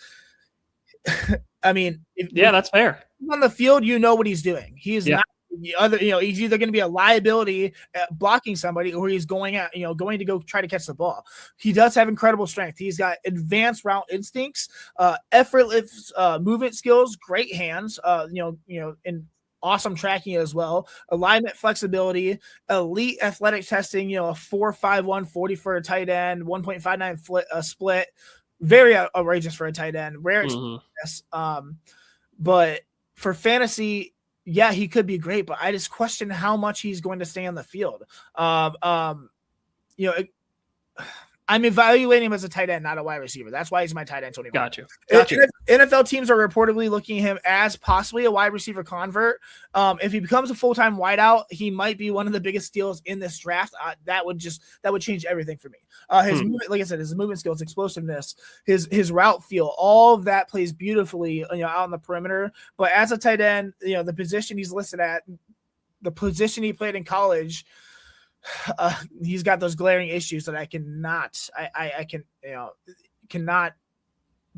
I mean, that's fair. On the field, you know what he's doing. He's not. He's either going to be a liability at blocking somebody, or he's going to go try to catch the ball. He does have incredible strength. He's got advanced route instincts, effortless movement skills, great hands, and awesome tracking as well. Alignment flexibility, elite athletic testing. A 4.51 40 for a tight end, 1.59 split. Very outrageous for a tight end. Rare experience. But for fantasy, yeah, he could be great, but I just question how much he's going to stay on the field. I'm evaluating him as a tight end, not a wide receiver. That's why he's my tight end 21. Got you. NFL teams are reportedly looking at him as possibly a wide receiver convert. If he becomes a full-time wideout, he might be one of the biggest steals in this draft. That would change everything for me. His movement, like I said, his movement skills, explosiveness, his route feel, all of that plays beautifully, out on the perimeter. But as a tight end, the position he's listed at, the position he played in college, he's got those glaring issues that I cannot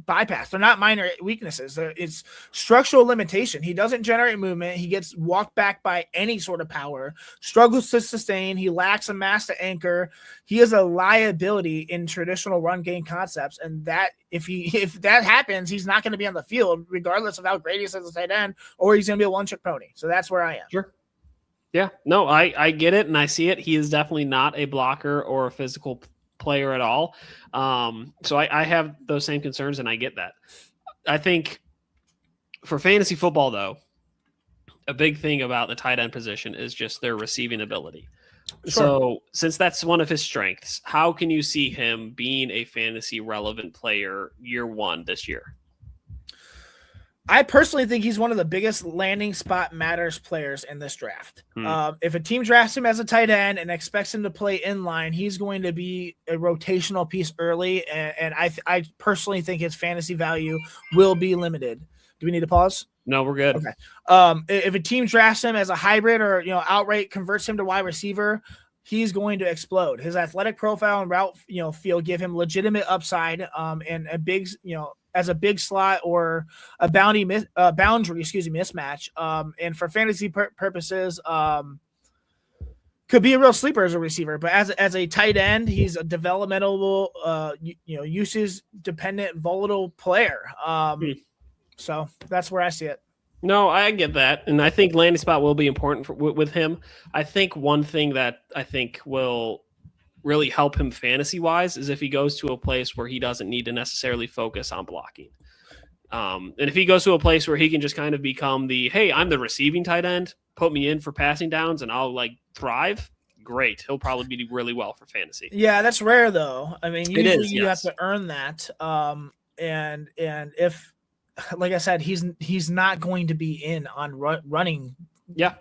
bypass. They're not minor weaknesses. It's structural limitation. He doesn't generate movement. He gets walked back by any sort of power, struggles to sustain. He lacks a mass to anchor. He is a liability in traditional run game concepts. And that if that happens, he's not going to be on the field, regardless of how great he is as a tight end, or he's going to be a one-trick pony. So that's where I am. Sure. Yeah, no, I get it and I see it. He is definitely not a blocker or a physical player at all. So I have those same concerns and I get that. I think for fantasy football, though, a big thing about the tight end position is just their receiving ability. Sure. So since that's one of his strengths, how can you see him being a fantasy relevant player year one this year? I personally think he's one of the biggest landing spot matters players in this draft. If a team drafts him as a tight end and expects him to play in line, he's going to be a rotational piece early. And I personally think his fantasy value will be limited. Do we need to pause? No, we're good. Okay. If a team drafts him as a hybrid or, outright converts him to wide receiver, he's going to explode. His athletic profile and route, feel give him legitimate upside, and a big, as a big slot or a boundary mismatch. And for fantasy purposes, could be a real sleeper as a receiver, but as a tight end, he's a developmental, usage dependent, volatile player. So that's where I see it. No, I get that. And I think landing spot will be important with him. I think one thing that I think will really help him fantasy wise is if he goes to a place where he doesn't need to necessarily focus on blocking. And if he goes to a place where he can just kind of become hey, I'm the receiving tight end, put me in for passing downs and I'll thrive. Great. He'll probably be really well for fantasy. Yeah. That's rare though. I mean, usually you have yes. to earn that. And if, like I said, he's not going to be in on running. Yeah.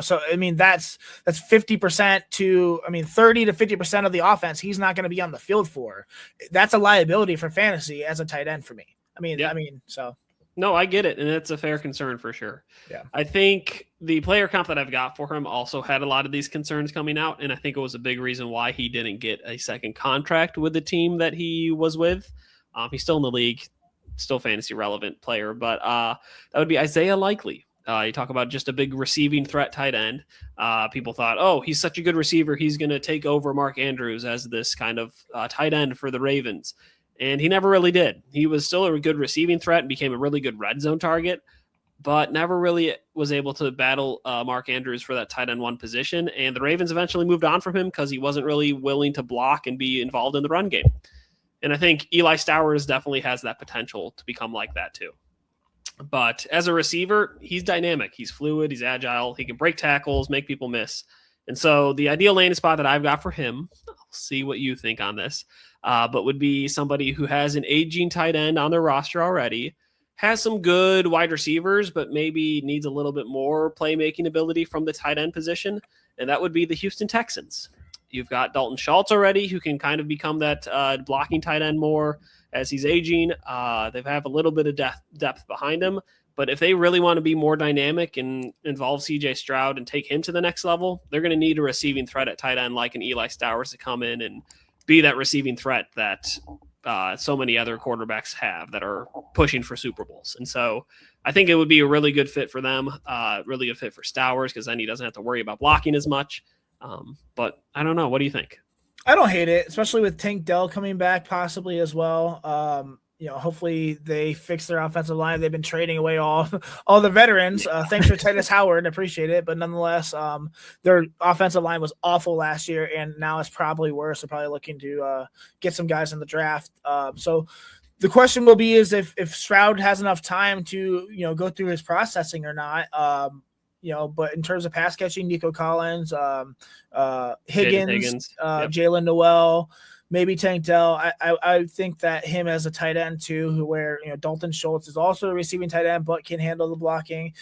So I mean that's 50% to 30 to 50% of the offense he's not going to be on the field for. That's a liability for fantasy as a tight end for me. So no, I get it, and it's a fair concern for sure. Yeah, I think the player comp that I've got for him also had a lot of these concerns coming out, and I think it was a big reason why he didn't get a second contract with the team that he was with. He's still in the league, still fantasy relevant player, but that would be Isaiah Likely. You talk about just a big receiving threat tight end. People thought, oh, he's such a good receiver. He's going to take over Mark Andrews as this kind of tight end for the Ravens. And he never really did. He was still a good receiving threat and became a really good red zone target, but never really was able to battle Mark Andrews for that tight end one position. And the Ravens eventually moved on from him because he wasn't really willing to block and be involved in the run game. And I think Eli Stowers definitely has that potential to become like that too. But as a receiver, he's dynamic. He's fluid. He's agile. He can break tackles, make people miss. And so the ideal landing spot that I've got for him, I'll see what you think on this, but would be somebody who has an aging tight end on their roster already, has some good wide receivers, but maybe needs a little bit more playmaking ability from the tight end position. And that would be the Houston Texans. You've got Dalton Schultz already, who can kind of become that blocking tight end more as he's aging. They have a little bit of depth behind him. But if they really want to be more dynamic and involve CJ Stroud and take him to the next level, they're going to need a receiving threat at tight end like an Eli Stowers to come in and be that receiving threat that so many other quarterbacks have that are pushing for Super Bowls. And so I think it would be a really good fit for them, really good fit for Stowers, because then he doesn't have to worry about blocking as much. But I don't know. What do you think? I don't hate it, especially with Tank Dell coming back possibly as well. Hopefully they fix their offensive line. They've been trading away all the veterans. Thanks for Titus Howard. Appreciate it. But nonetheless, their offensive line was awful last year, and now it's probably worse. They're probably looking to get some guys in the draft. So the question will be is if Stroud has enough time to, go through his processing or not. But in terms of pass catching, Nico Collins, Higgins, Jalen Noel, maybe Tank Dell. I think that him as a tight end too, where Dalton Schultz is also a receiving tight end, but can handle the blocking.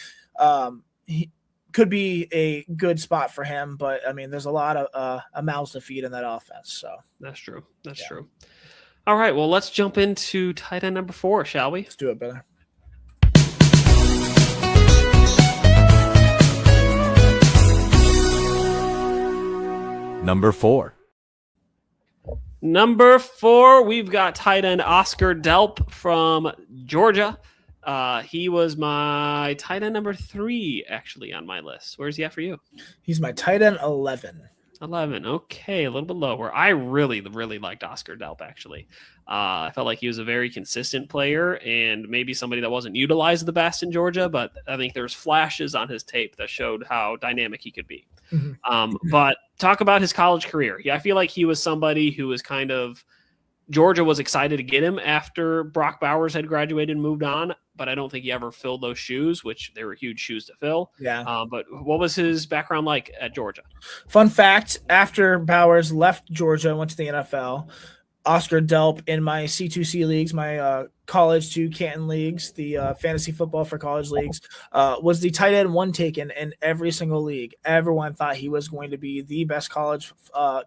He could be a good spot for him, but I mean, there's a lot of mouths to feed in that offense. So that's true. That's true. All right, well, let's jump into tight end number 4, shall we? Let's do it, brother. Number 4. Number 4, we've got tight end Oscar Delp from Georgia. He was my tight end number 3, actually, on my list. Where's he at for you? He's my tight end 11. 11. Okay, a little bit lower. I really, really liked Oscar Delp, actually. I felt like he was a very consistent player and maybe somebody that wasn't utilized the best in Georgia, but I think there's flashes on his tape that showed how dynamic he could be. Mm-hmm. But talk about his college career. Yeah, I feel like he was somebody who was kind of Georgia was excited to get him after Brock Bowers had graduated and moved on, but I don't think he ever filled those shoes, which they were huge shoes to fill. Yeah. But what was his background like at Georgia? Fun fact, after Bowers left Georgia and went to the NFL, Oscar Delp in my C2C leagues, my college to Canton leagues, the fantasy football for college leagues, was the tight end 1 taken in every single league. Everyone thought he was going to be the best college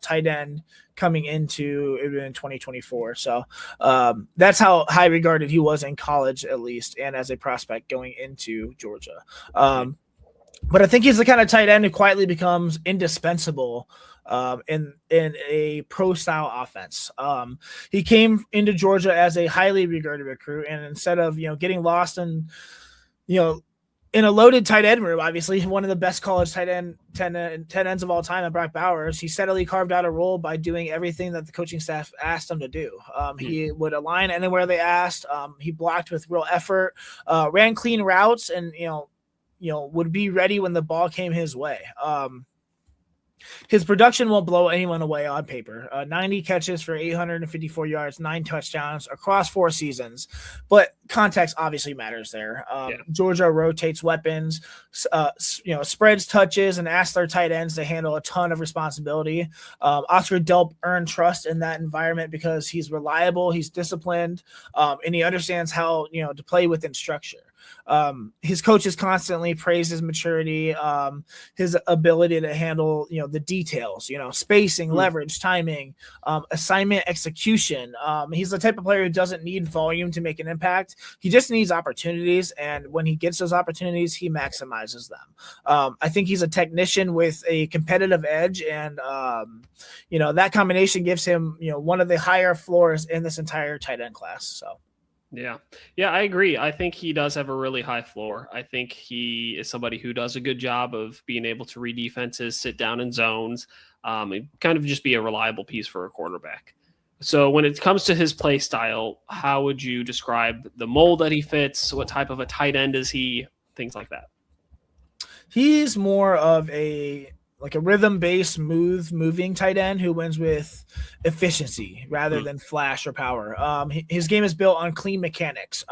tight end coming into in 2024. So that's how high regarded he was in college, at least, and as a prospect going into Georgia. But I think he's the kind of tight end who quietly becomes indispensable in a pro style offense. He came into Georgia as a highly regarded recruit, and instead of getting lost in in a loaded tight end room, obviously one of the best college tight end 10 ends of all time at Brock Bowers, he steadily carved out a role by doing everything that the coaching staff asked him to do. He would align anywhere they asked. He blocked with real effort, ran clean routes, and would be ready when the ball came his way. His production won't blow anyone away on paper. 90 catches for 854 yards, 9 touchdowns across 4 seasons. But context obviously matters there. Georgia rotates weapons, spreads touches, and asks their tight ends to handle a ton of responsibility. Oscar Delp earned trust in that environment because he's reliable, he's disciplined, and he understands how to play within structure. His coaches constantly praise his maturity, his ability to handle, the details, spacing, leverage, timing, assignment, execution. He's the type of player who doesn't need volume to make an impact. He just needs opportunities. And when he gets those opportunities, he maximizes them. I think he's a technician with a competitive edge. And, that combination gives him, one of the higher floors in this entire tight end class. So. Yeah, I agree. I think he does have a really high floor. I think he is somebody who does a good job of being able to read defenses, sit down in zones, and kind of just be a reliable piece for a quarterback. So when it comes to his play style, how would you describe the mold that he fits? What type of a tight end is he? Things like that. He's more of a rhythm-based, smooth, moving tight end who wins with efficiency rather than flash or power. His game is built on clean mechanics,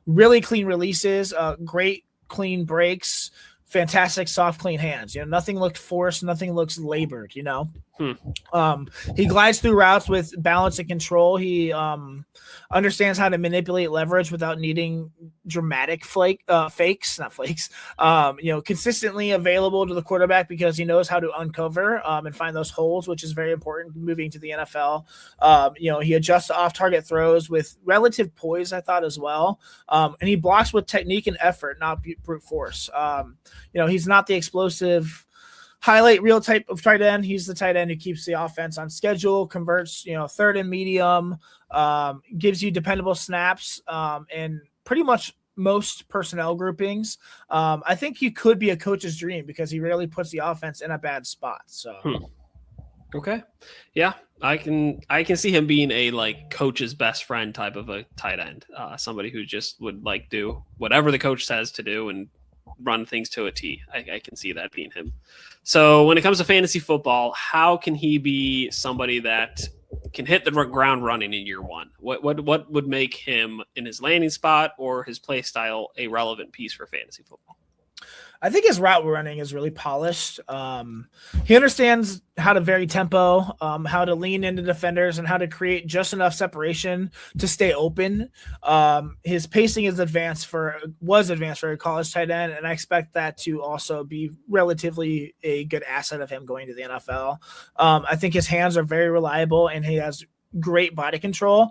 really clean releases, great clean breaks, fantastic, soft, clean hands. Nothing looked forced, nothing looks labored. He glides through routes with balance and control. He understands how to manipulate leverage without needing dramatic fakes, not flakes. Consistently available to the quarterback because he knows how to uncover and find those holes, which is very important moving to the NFL. He adjusts to off-target throws with relative poise, I thought, as well. And he blocks with technique and effort, not brute force. He's not the explosive highlight reel type of tight end. He's the tight end who keeps the offense on schedule, converts, third and medium, gives you dependable snaps, and pretty much most personnel groupings. I think he could be a coach's dream because he rarely puts the offense in a bad spot. So, Okay. Yeah, I can see him being a like coach's best friend type of a tight end. Somebody who just would like do whatever the coach says to do and run things to a T. I can see that being him. So when it comes to fantasy football, how can he be somebody that can hit the ground running in year one? What would make him in his landing spot or his play style a relevant piece for fantasy football? I think his route running is really polished. He understands how to vary tempo, how to lean into defenders, and how to create just enough separation to stay open. His pacing was advanced for a college tight end, and I expect that to also be relatively a good asset of him going to the NFL. I think his hands are very reliable, and he has great body control.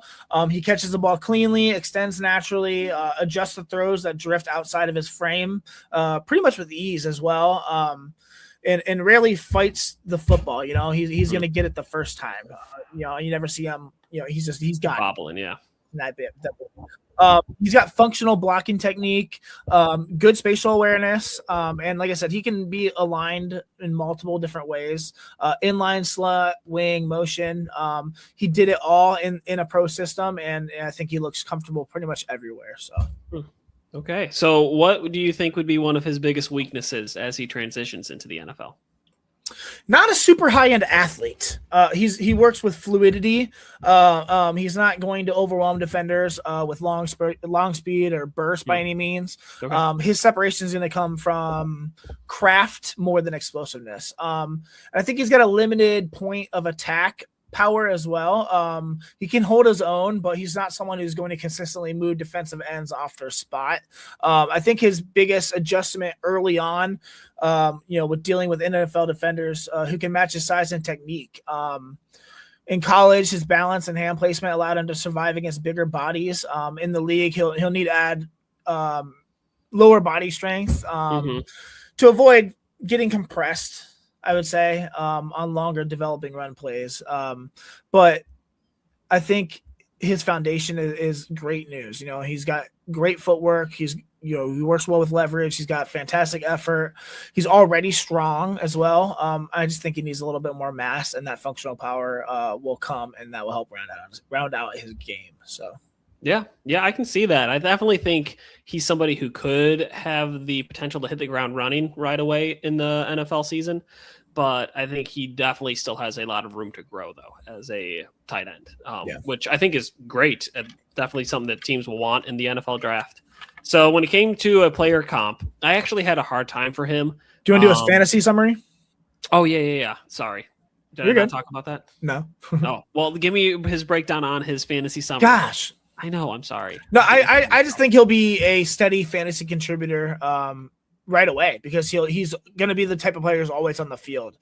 He catches the ball cleanly, extends naturally, adjusts the throws that drift outside of his frame, pretty much with ease as well. And rarely fights the football. He's going to get it the first time. You never see him. He's got bobbling. Yeah. That bit. He's got functional blocking technique, good spatial awareness, and like I said, he can be aligned in multiple different ways. Inline, slut, wing, motion. He did it all in a pro system, and I think he looks comfortable pretty much everywhere. So. Okay, so what do you think would be one of his biggest weaknesses as he transitions into the NFL? Not a super high-end athlete. He works with fluidity. He's not going to overwhelm defenders with long speed or burst by any means. Okay. His separation is going to come from craft more than explosiveness. I think he's got a limited point of attack power as well. He can hold his own, but he's not someone who's going to consistently move defensive ends off their spot. I think his biggest adjustment early on, with dealing with NFL defenders who can match his size and technique. In college, his balance and hand placement allowed him to survive against bigger bodies. In the league, he'll need to add lower body strength to avoid getting compressed, I would say, on longer developing run plays. But I think his foundation is great news. He's got great footwork. He works well with leverage. He's got fantastic effort. He's already strong as well. I just think he needs a little bit more mass, and that functional power will come, and that will help round out his game. So. Yeah, I can see that. I definitely think he's somebody who could have the potential to hit the ground running right away in the NFL season, but I think he definitely still has a lot of room to grow, though, as a tight end, which I think is great. Definitely something that teams will want in the NFL draft. So when it came to a player comp, I actually had a hard time for him. Do you want to do a fantasy summary? Oh, yeah. Sorry. Did I not talk about that? No. Oh, well, give me his breakdown on his fantasy summary. Gosh. I know. I'm sorry. No, I just think he'll be a steady fantasy contributor right away because he's going to be the type of player who's always on the field.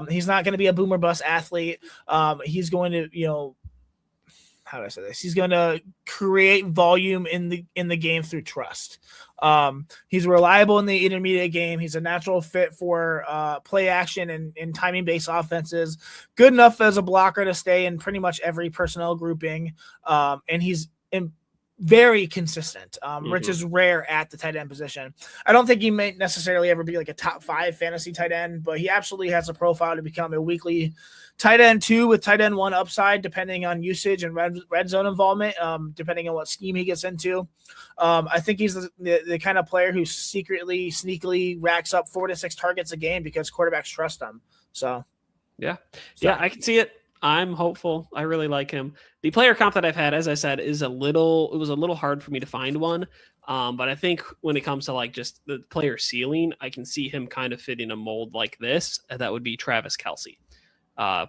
He's not going to be a boomer bust athlete. He's going to, how do I say this? He's going to create volume in the game through trust. He's reliable in the intermediate game. He's a natural fit for play action and timing based offenses. Good enough as a blocker to stay in pretty much every personnel grouping. And he's very consistent, which is rare at the tight end position. I don't think he may necessarily ever be like a top 5 fantasy tight end, but he absolutely has a profile to become a weekly tight end 2 with tight end 1 upside, depending on usage and red zone involvement, depending on what scheme he gets into. I think he's the kind of player who sneakily racks up 4 to 6 targets a game because quarterbacks trust him. So, yeah, I can see it. I'm hopeful. I really like him. The player comp that I've had, as I said, was a little hard for me to find one, But I think when it comes to like just the player ceiling, I can see him kind of fitting a mold like this. And that would be Travis Kelce,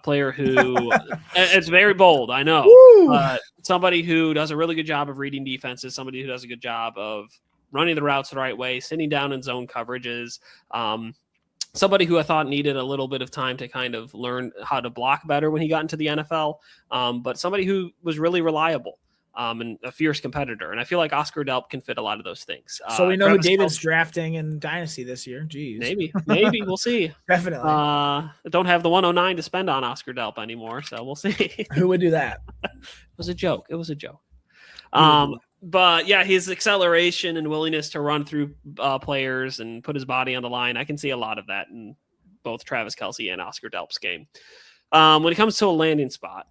player who it's very bold. I know, somebody who does a really good job of reading defenses, somebody who does a good job of running the routes the right way, sitting down in zone coverages. Somebody who I thought needed a little bit of time to kind of learn how to block better when he got into the NFL, but somebody who was really reliable and a fierce competitor. And I feel like Oscar Delp can fit a lot of those things. So we know Travis who David's Kelce, drafting in Dynasty this year. Jeez. Maybe we'll see. Definitely. Don't have the 109 to spend on Oscar Delp anymore, so we'll see. Who would do that? It was a joke. But yeah, his acceleration and willingness to run through players and put his body on the line, I can see a lot of that in both Travis Kelce and Oscar Delp's game. When it comes to a landing spot,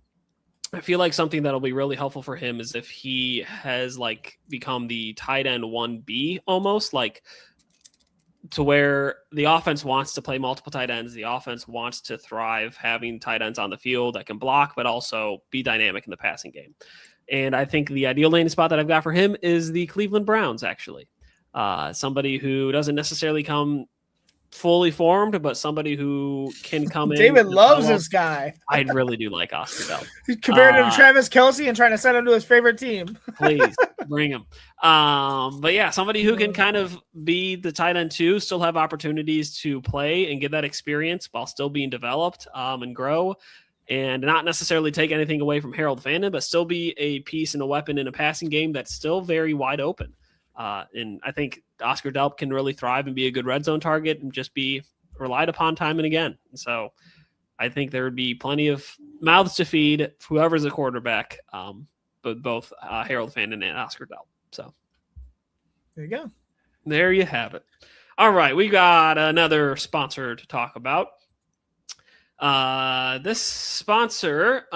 I feel like something that'll be really helpful for him is if he has like become the tight end 1B almost, like to where the offense wants to play multiple tight ends. The offense wants to thrive having tight ends on the field that can block, but also be dynamic in the passing game. And I think the ideal landing spot that I've got for him is the Cleveland Browns, actually. Somebody who doesn't necessarily come fully formed, but somebody who can come in. David loves this guy. I really do like Oscar Delp. He's compared him to Travis Kelce and trying to send him to his favorite team. Please bring him. But yeah, somebody who can kind of be the tight end too, still have opportunities to play and get that experience while still being developed and grow. And not necessarily take anything away from Harold Fandon, but still be a piece and a weapon in a passing game that's still very wide open. And I think Oscar Delp can really thrive and be a good red zone target and just be relied upon time and again. And so I think there would be plenty of mouths to feed whoever's a quarterback, but both Harold Fandon and Oscar Delp. So there you go. There you have it. All right, we got another sponsor to talk about. This sponsor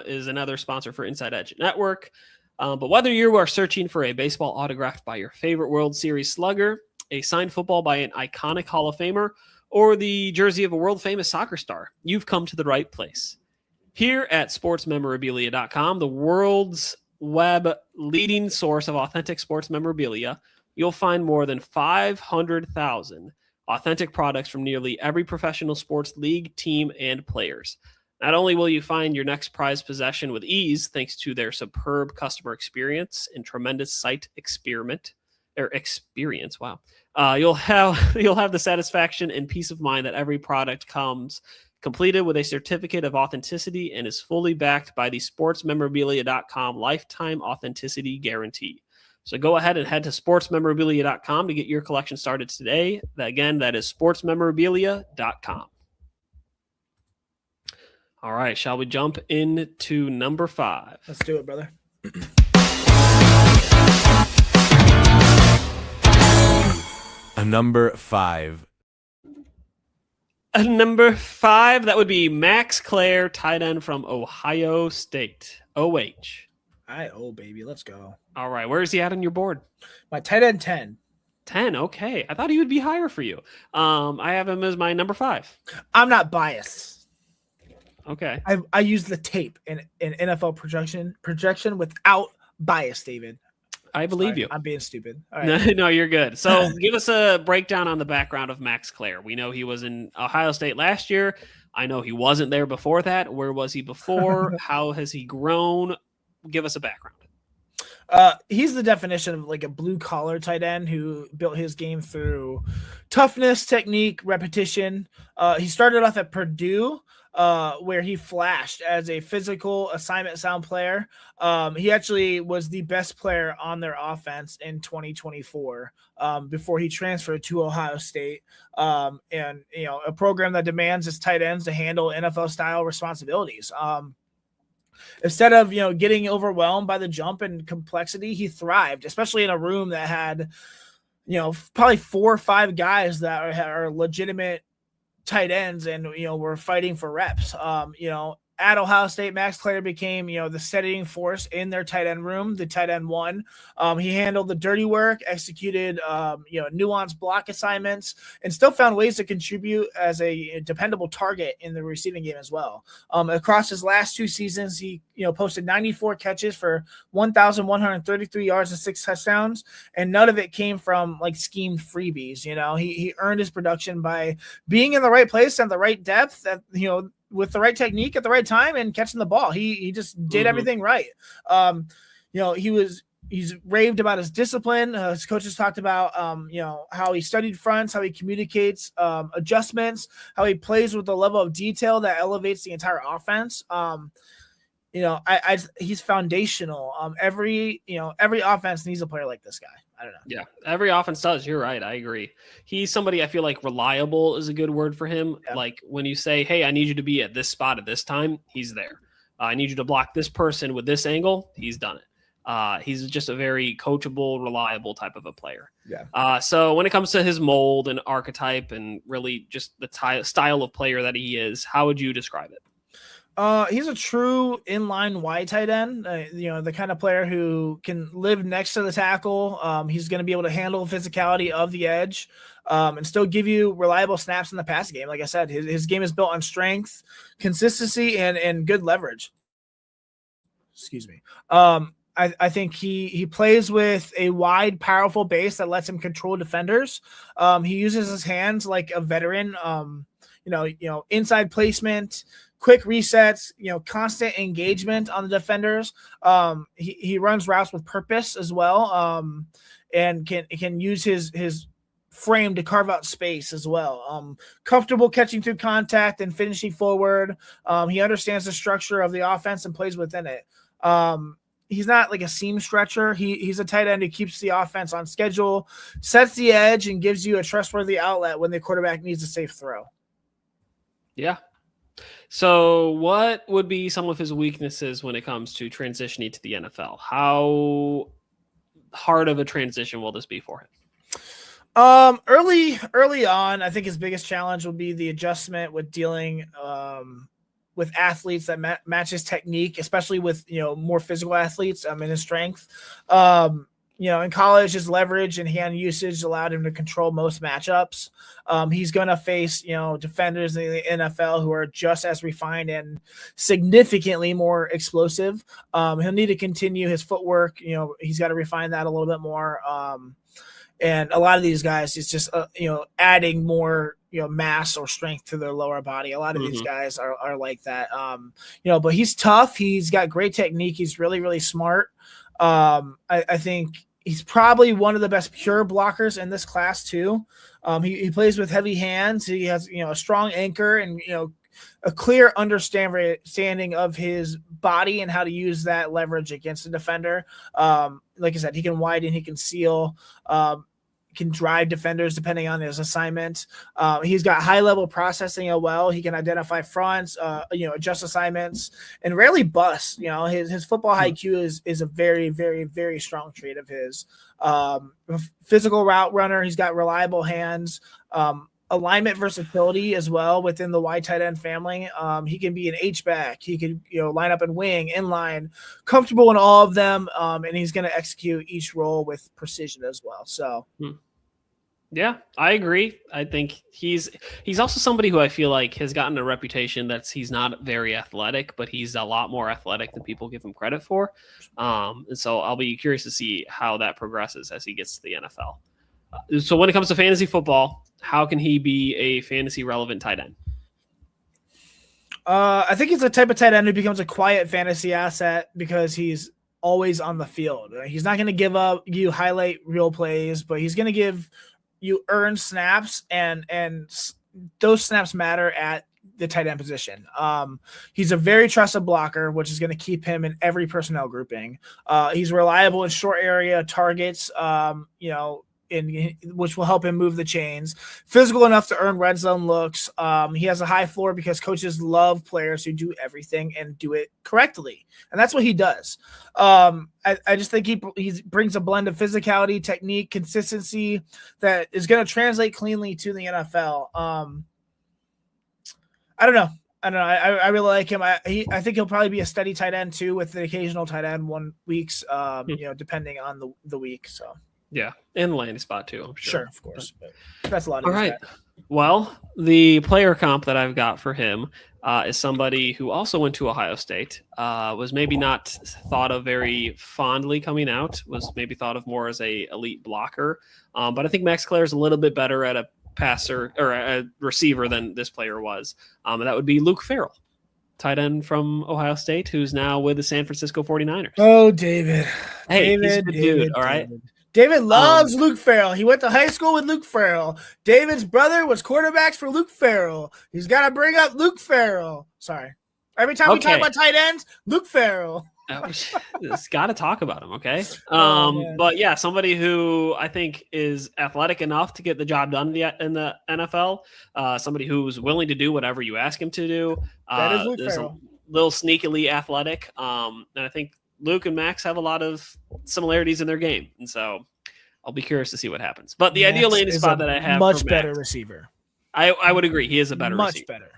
is another sponsor for Inside Edge Network. But whether you are searching for a baseball autographed by your favorite World Series slugger, a signed football by an iconic Hall of Famer, or the jersey of a world-famous soccer star, you've come to the right place. Here at sportsmemorabilia.com, the world's web leading source of authentic sports memorabilia, you'll find more than 500,000 authentic products from nearly every professional sports league, team, and players. Not only will you find your next prized possession with ease, thanks to their superb customer experience and tremendous site experience. Wow. You'll have the satisfaction and peace of mind that every product comes completed with a certificate of authenticity and is fully backed by the sportsmemorabilia.com lifetime authenticity guarantee. So go ahead and head to sportsmemorabilia.com to get your collection started today. Again, that is sportsmemorabilia.com. All right, shall we jump into number 5? Let's do it, brother. Number 5. Number 5, that would be Max Clare, tight end from Ohio State. OH. Baby, let's go. All right, where is he at on your board? My tight end 10. 10, okay. I thought he would be higher for you. I have him as my number 5. I'm not biased. Okay. I use the tape in NFL projection without bias, David. I believe you. I'm being stupid. All right. No, you're good. So give us a breakdown on the background of Max Clare. We know he was in Ohio State last year. I know he wasn't there before that. Where was he before? How has he grown? Give us a background. He's the definition of like a blue collar tight end who built his game through toughness, technique, repetition. He started off at Purdue, where he flashed as a physical assignment sound player. He actually was the best player on their offense in 2024 before he transferred to Ohio State. And, a program that demands its tight ends to handle NFL style responsibilities. Instead of, getting overwhelmed by the jump and complexity, he thrived, especially in a room that had, probably 4 or 5 guys that are legitimate tight ends and, we're fighting for reps. at Ohio State, Max Clare became, the steadying force in their tight end room, the tight end one. He handled the dirty work, executed, nuanced block assignments, and still found ways to contribute as a dependable target in the receiving game as well. Across his last 2 seasons, he, posted 94 catches for 1,133 yards and 6 touchdowns, and none of it came from like schemed freebies. He earned his production by being in the right place and the right depth, with the right technique at the right time and catching the ball. He just did everything right. He's raved about his discipline. His coaches talked about, how he studied fronts, how he communicates adjustments, how he plays with the level of detail that elevates the entire offense. He's foundational. Every offense needs a player like this guy. I don't know. Yeah, every offense does. You're right. I agree. He's somebody I feel like reliable is a good word for him. Yeah. Like when you say, hey, I need you to be at this spot at this time, he's there. I need you to block this person with this angle. He's done it. He's just a very coachable, reliable type of a player. Yeah. So when it comes to his mold and archetype and really just the style of player that he is, how would you describe it? He's a true inline wide tight end, the kind of player who can live next to the tackle. He's going to be able to handle physicality of the edge, and still give you reliable snaps in the pass game. Like I said, his game is built on strength, consistency, and good leverage. Excuse me. I think he plays with a wide, powerful base that lets him control defenders. He uses his hands like a veteran. Inside placement, quick resets, constant engagement on the defenders. He runs routes with purpose as well, and can use his frame to carve out space as well. Comfortable catching through contact and finishing forward. He understands the structure of the offense and plays within it. He's not like a seam stretcher. He's a tight end who keeps the offense on schedule, sets the edge, and gives you a trustworthy outlet when the quarterback needs a safe throw. Yeah. So what would be some of his weaknesses when it comes to transitioning to the NFL? How hard of a transition will this be for him? Early on, I think his biggest challenge will be the adjustment with dealing with athletes that match his technique, especially with more physical athletes in his strength. In college, his leverage and hand usage allowed him to control most matchups. He's going to face, defenders in the NFL who are just as refined and significantly more explosive. He'll need to continue his footwork. He's got to refine that a little bit more. And a lot of these guys, it's just, adding more, mass or strength to their lower body. A lot of these guys are like that. But he's tough. He's got great technique. He's really, really smart. I think he's probably one of the best pure blockers in this class too. He plays with heavy hands. He has, a strong anchor and, a clear understanding of his body and how to use that leverage against a defender. Like I said, he can widen, he can seal, can drive defenders depending on his assignment. He's got high level processing as well. He can identify fronts, adjust assignments, and rarely busts. His football IQ is a very, very, very strong trait of his. Physical route runner. He's got reliable hands. Alignment versatility as well within the wide tight end family. He can be an H-back. He can, line up in wing, inline, comfortable in all of them. And he's going to execute each role with precision as well. So, yeah, I agree. I think he's also somebody who I feel like has gotten a reputation that he's not very athletic, but he's a lot more athletic than people give him credit for. And so I'll be curious to see how that progresses as he gets to the NFL. So when it comes to fantasy football, how can he be a fantasy relevant tight end? I think he's the type of tight end who becomes a quiet fantasy asset because he's always on the field. He's not going to give up you highlight reel plays, but he's going to give you earned snaps, and those snaps matter at the tight end position. He's a very trusted blocker, which is going to keep him in every personnel grouping. He's reliable in short area targets, which will help him move the chains. Physical enough to earn red zone looks. He has a high floor because coaches love players who do everything and do it correctly, and that's what he does. I just think he brings a blend of physicality, technique, consistency that is going to translate cleanly to the NFL. I don't know. I don't know. I really like him. I think he'll probably be a steady tight end too, with the occasional tight end weeks, depending on the week. So yeah, and the landing spot too. I'm sure, of course. But that's a lot of all right. Well, the player comp that I've got for him is somebody who also went to Ohio State, was maybe not thought of very fondly coming out, was maybe thought of more as a elite blocker. But I think Max Clare is a little bit better at a passer or a receiver than this player was. And that would be Luke Farrell, tight end from Ohio State, who's now with the San Francisco 49ers. Oh, David. Hey, he's a good dude, all right? David loves Luke Farrell. He went to high school with Luke Farrell. David's brother was quarterbacks for Luke Farrell. He's got to bring up Luke Farrell. Sorry. Every time we talk about tight ends, Luke Farrell. It's got to talk about him, okay? But yeah, somebody who I think is athletic enough to get the job done in the NFL. Somebody who's willing to do whatever you ask him to do. That is Luke Farrell. A little sneakily athletic. And I think Luke and Max have a lot of similarities in their game, and so I'll be curious to see what happens. But the ideal landing spot that I have much for better Max, receiver. I would agree, he is a better much receiver.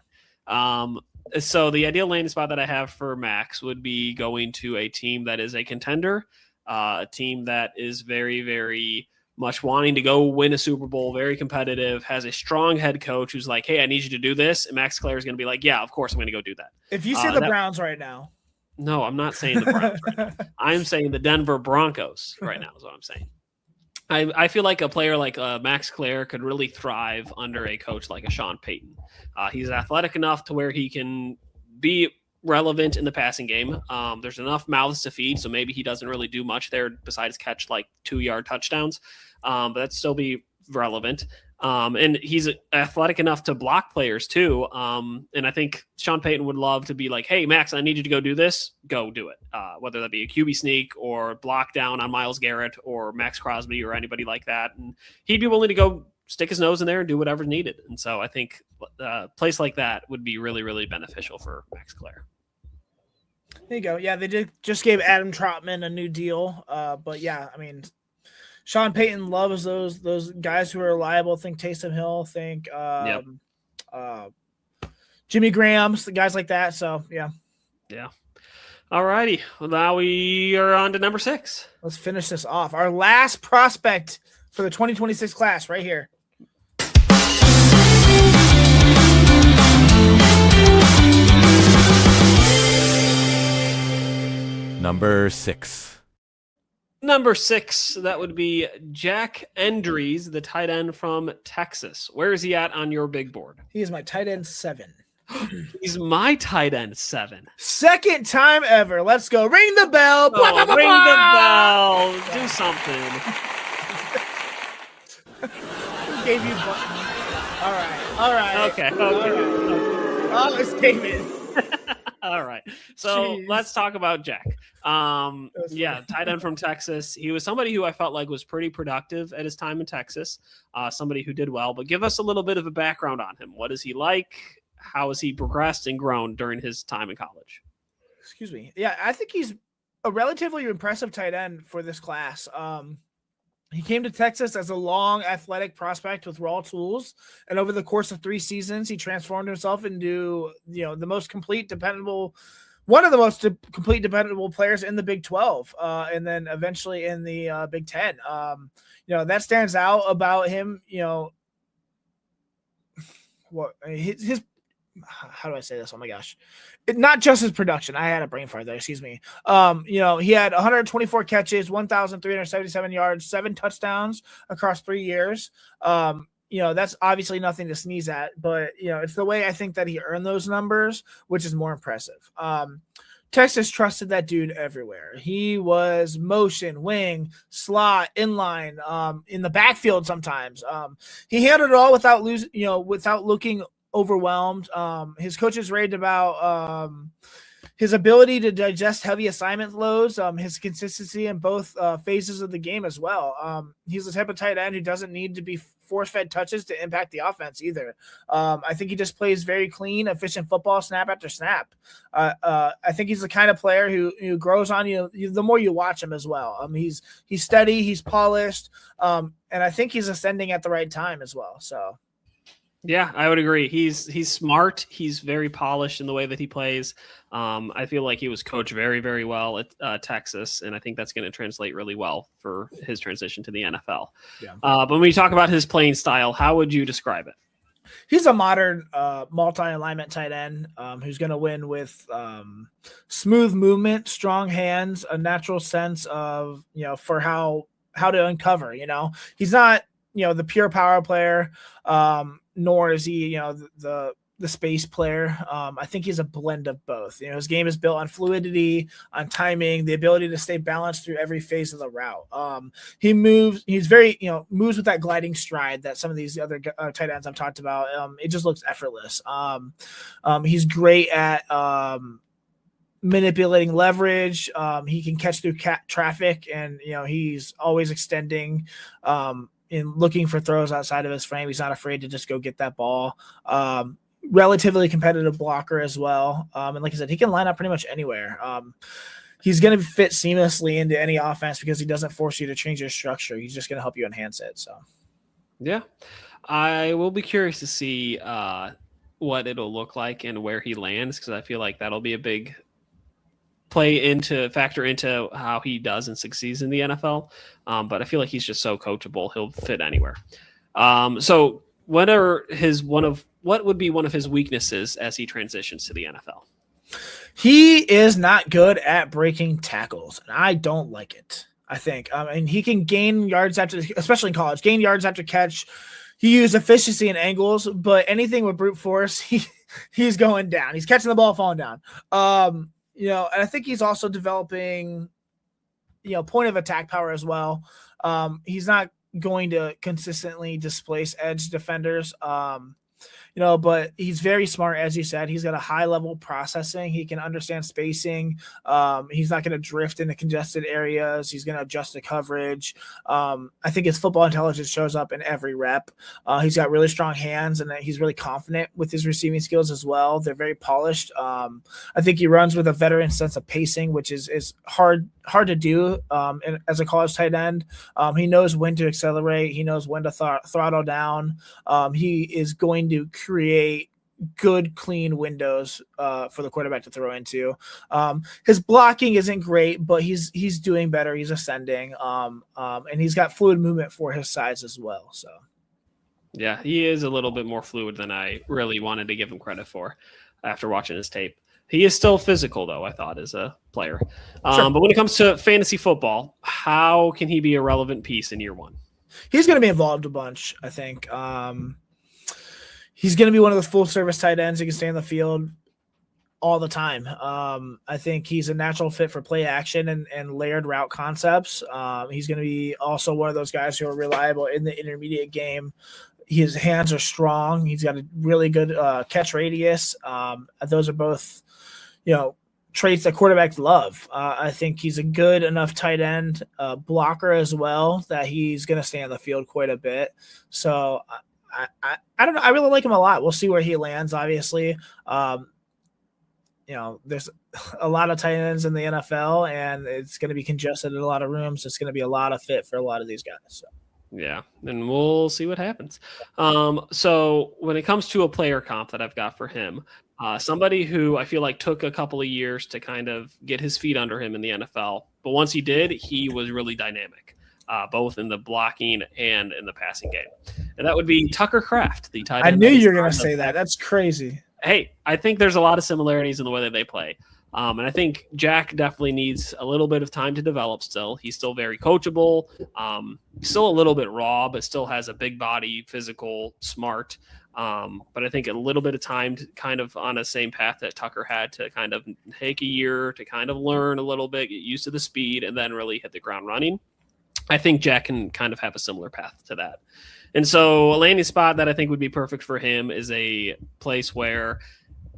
better. So the ideal landing spot that I have for Max would be going to a team that is a contender, a team that is very, very much wanting to go win a Super Bowl, very competitive, has a strong head coach who's like, hey, I need you to do this. And Max Clare is going to be like, yeah, of course I'm going to go do that. If you say the Browns right now. No, I'm not saying the Browns right now. I'm saying the Denver Broncos right now is what I'm saying. I feel like a player like Max Clare could really thrive under a coach like a Sean Payton. He's athletic enough to where he can be relevant in the passing game. There's enough mouths to feed, so maybe he doesn't really do much there besides catch like 2-yard touchdowns, but that'd still be relevant. And he's athletic enough to block players too. And I think Sean Payton would love to be like, hey, Max, I need you to go do this. Go do it. Whether that be a QB sneak or block down on Myles Garrett or Max Crosby or anybody like that. And he'd be willing to go stick his nose in there and do whatever's needed. And so I think a place like that would be really, really beneficial for Max Clare. There you go. Yeah, they just gave Adam Trotman a new deal. But yeah, I mean, Sean Payton loves those guys who are reliable. Think Taysom Hill. Think Jimmy Graham's, the guys like that. So yeah. All righty. Well, now we are on to number 6. Let's finish this off. Our last prospect for the 2026 class, right here. Number 6. Number 6, that would be Jack Endries, the tight end from Texas. Where is he at on your big board? He is my tight end 7. He's my tight end 7. Second time ever. Let's go. Ring the bell. Oh, ring the bell. Do something. Who gave you button? All right. Okay. Oh, it's David. All right. So let's talk about Jack. Yeah, tight end from Texas. He was somebody who I felt like was pretty productive at his time in Texas, somebody who did well. But give us a little bit of a background on him. What is he like? How has he progressed and grown during his time in college? Excuse me. Yeah, I think he's a relatively impressive tight end for this class. He came to Texas as a long athletic prospect with raw tools, and over the course of 3 seasons, he transformed himself into, one of the most complete, dependable players in the Big 12, and then eventually in the Big 10. That stands out about him. His how do I say this? Oh my gosh. Not just his production. I had a brain fart there. Excuse me. He had 124 catches, 1,377 yards, 7 touchdowns across 3 years. That's obviously nothing to sneeze at, but it's the way I think that he earned those numbers, which is more impressive. Texas trusted that dude everywhere. He was motion, wing, slot, inline, in the backfield sometimes. He handled it all without looking overwhelmed. His coaches raved about his ability to digest heavy assignment loads, his consistency in both phases of the game as well. He's the type of tight end who doesn't need to be force-fed touches to impact the offense either. I think he just plays very clean, efficient football snap after snap. I think he's the kind of player who grows on you the more you watch him as well. He's steady, he's polished, and I think he's ascending at the right time as well. So. Yeah, I would agree. He's smart. He's very polished in the way that he plays. I feel like he was coached very, very well at Texas, and I think that's going to translate really well for his transition to the NFL. Yeah. But when you talk about his playing style, how would you describe it? He's a modern multi-alignment tight end who's going to win with smooth movement, strong hands, a natural sense of, for how to uncover. He's not, the pure power player, nor is he, the space player. I think he's a blend of both. His game is built on fluidity, on timing, the ability to stay balanced through every phase of the route. He's very, moves with that gliding stride that some of these other tight ends I've talked about. It just looks effortless. He's great at manipulating leverage. He can catch through traffic, and, he's always extending, in looking for throws outside of his frame. He's not afraid to just go get that ball. Relatively competitive blocker as well. And like I said, he can line up pretty much anywhere. He's going to fit seamlessly into any offense because he doesn't force you to change your structure. He's just going to help you enhance it. So, yeah, I will be curious to see what it'll look like and where he lands, because I feel like that'll be a big factor into how he does and succeeds in the NFL. But I feel like he's just so coachable. He'll fit anywhere. So what would be one of his weaknesses as he transitions to the NFL? He is not good at breaking tackles, and I don't like it. I think, and he can gain yards especially in college, gain yards after catch. He used efficiency and angles, but anything with brute force, he's going down. He's catching the ball, falling down. And I think he's also developing, point of attack power as well. He's not going to consistently displace edge defenders. But he's very smart, as you said. He's got a high level processing. He can understand spacing. He's not going to drift into congested areas. He's going to adjust the coverage. I think his football intelligence shows up in every rep. He's got really strong hands, and he's really confident with his receiving skills as well. They're very polished. I think he runs with a veteran sense of pacing, which is hard to do as a college tight end. He knows when to accelerate. He knows when to throttle down. He is going to create good, clean windows for the quarterback to throw into. His blocking isn't great, but he's doing better. He's ascending, and he's got fluid movement for his size as well. So, yeah, he is a little bit more fluid than I really wanted to give him credit for after watching his tape. He is still physical, though, I thought, as a player. Sure. But when it comes to fantasy football, how can he be a relevant piece in year one? He's going to be involved a bunch, I think. He's going to be one of those full-service tight ends who can stay in the field all the time. I think he's a natural fit for play action and layered route concepts. He's going to be also one of those guys who are reliable in the intermediate game. His hands are strong. He's got a really good catch radius. Those are both, traits that quarterbacks love. I think he's a good enough tight end blocker as well that he's going to stay on the field quite a bit. So I don't know. I really like him a lot. We'll see where he lands, obviously. There's a lot of tight ends in the NFL, and it's going to be congested in a lot of rooms. It's going to be a lot of fit for a lot of these guys. So. Yeah, and we'll see what happens. So when it comes to a player comp that I've got for him, somebody who I feel like took a couple of years to kind of get his feet under him in the NFL, but once he did, he was really dynamic, both in the blocking and in the passing game. And that would be Tucker Kraft, the tight end. I knew you were going to say that. That's crazy. Hey, I think there's a lot of similarities in the way that they play. And I think Jack definitely needs a little bit of time to develop still. He's still very coachable, still a little bit raw, but still has a big body, physical, smart. But I think a little bit of time to kind of on the same path that Tucker had to kind of take a year to kind of learn a little bit, get used to the speed, and then really hit the ground running. I think Jack can kind of have a similar path to that. And so a landing spot that I think would be perfect for him is a place where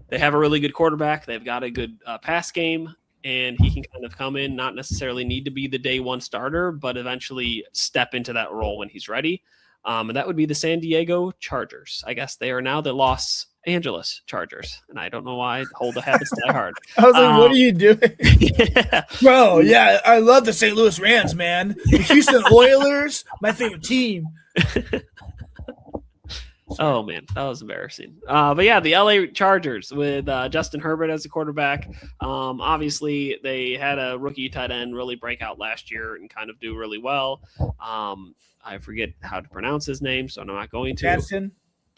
they have a really good quarterback. They've got a good pass game, and he can kind of come in, not necessarily need to be the day one starter, but eventually step into that role when he's ready. And that would be the San Diego Chargers. I guess they are now the Los Angeles Chargers, and I don't know why. Hold the habits die hard. I was like, what are you doing? Yeah. Bro, yeah, I love the St. Louis Rams, man. The Houston Oilers, my favorite team. Oh man, that was embarrassing. But yeah, the LA Chargers with Justin Herbert as a quarterback. Obviously, they had a rookie tight end really break out last year and kind of do really well. I forget how to pronounce his name, so I'm not going to. Gadsden.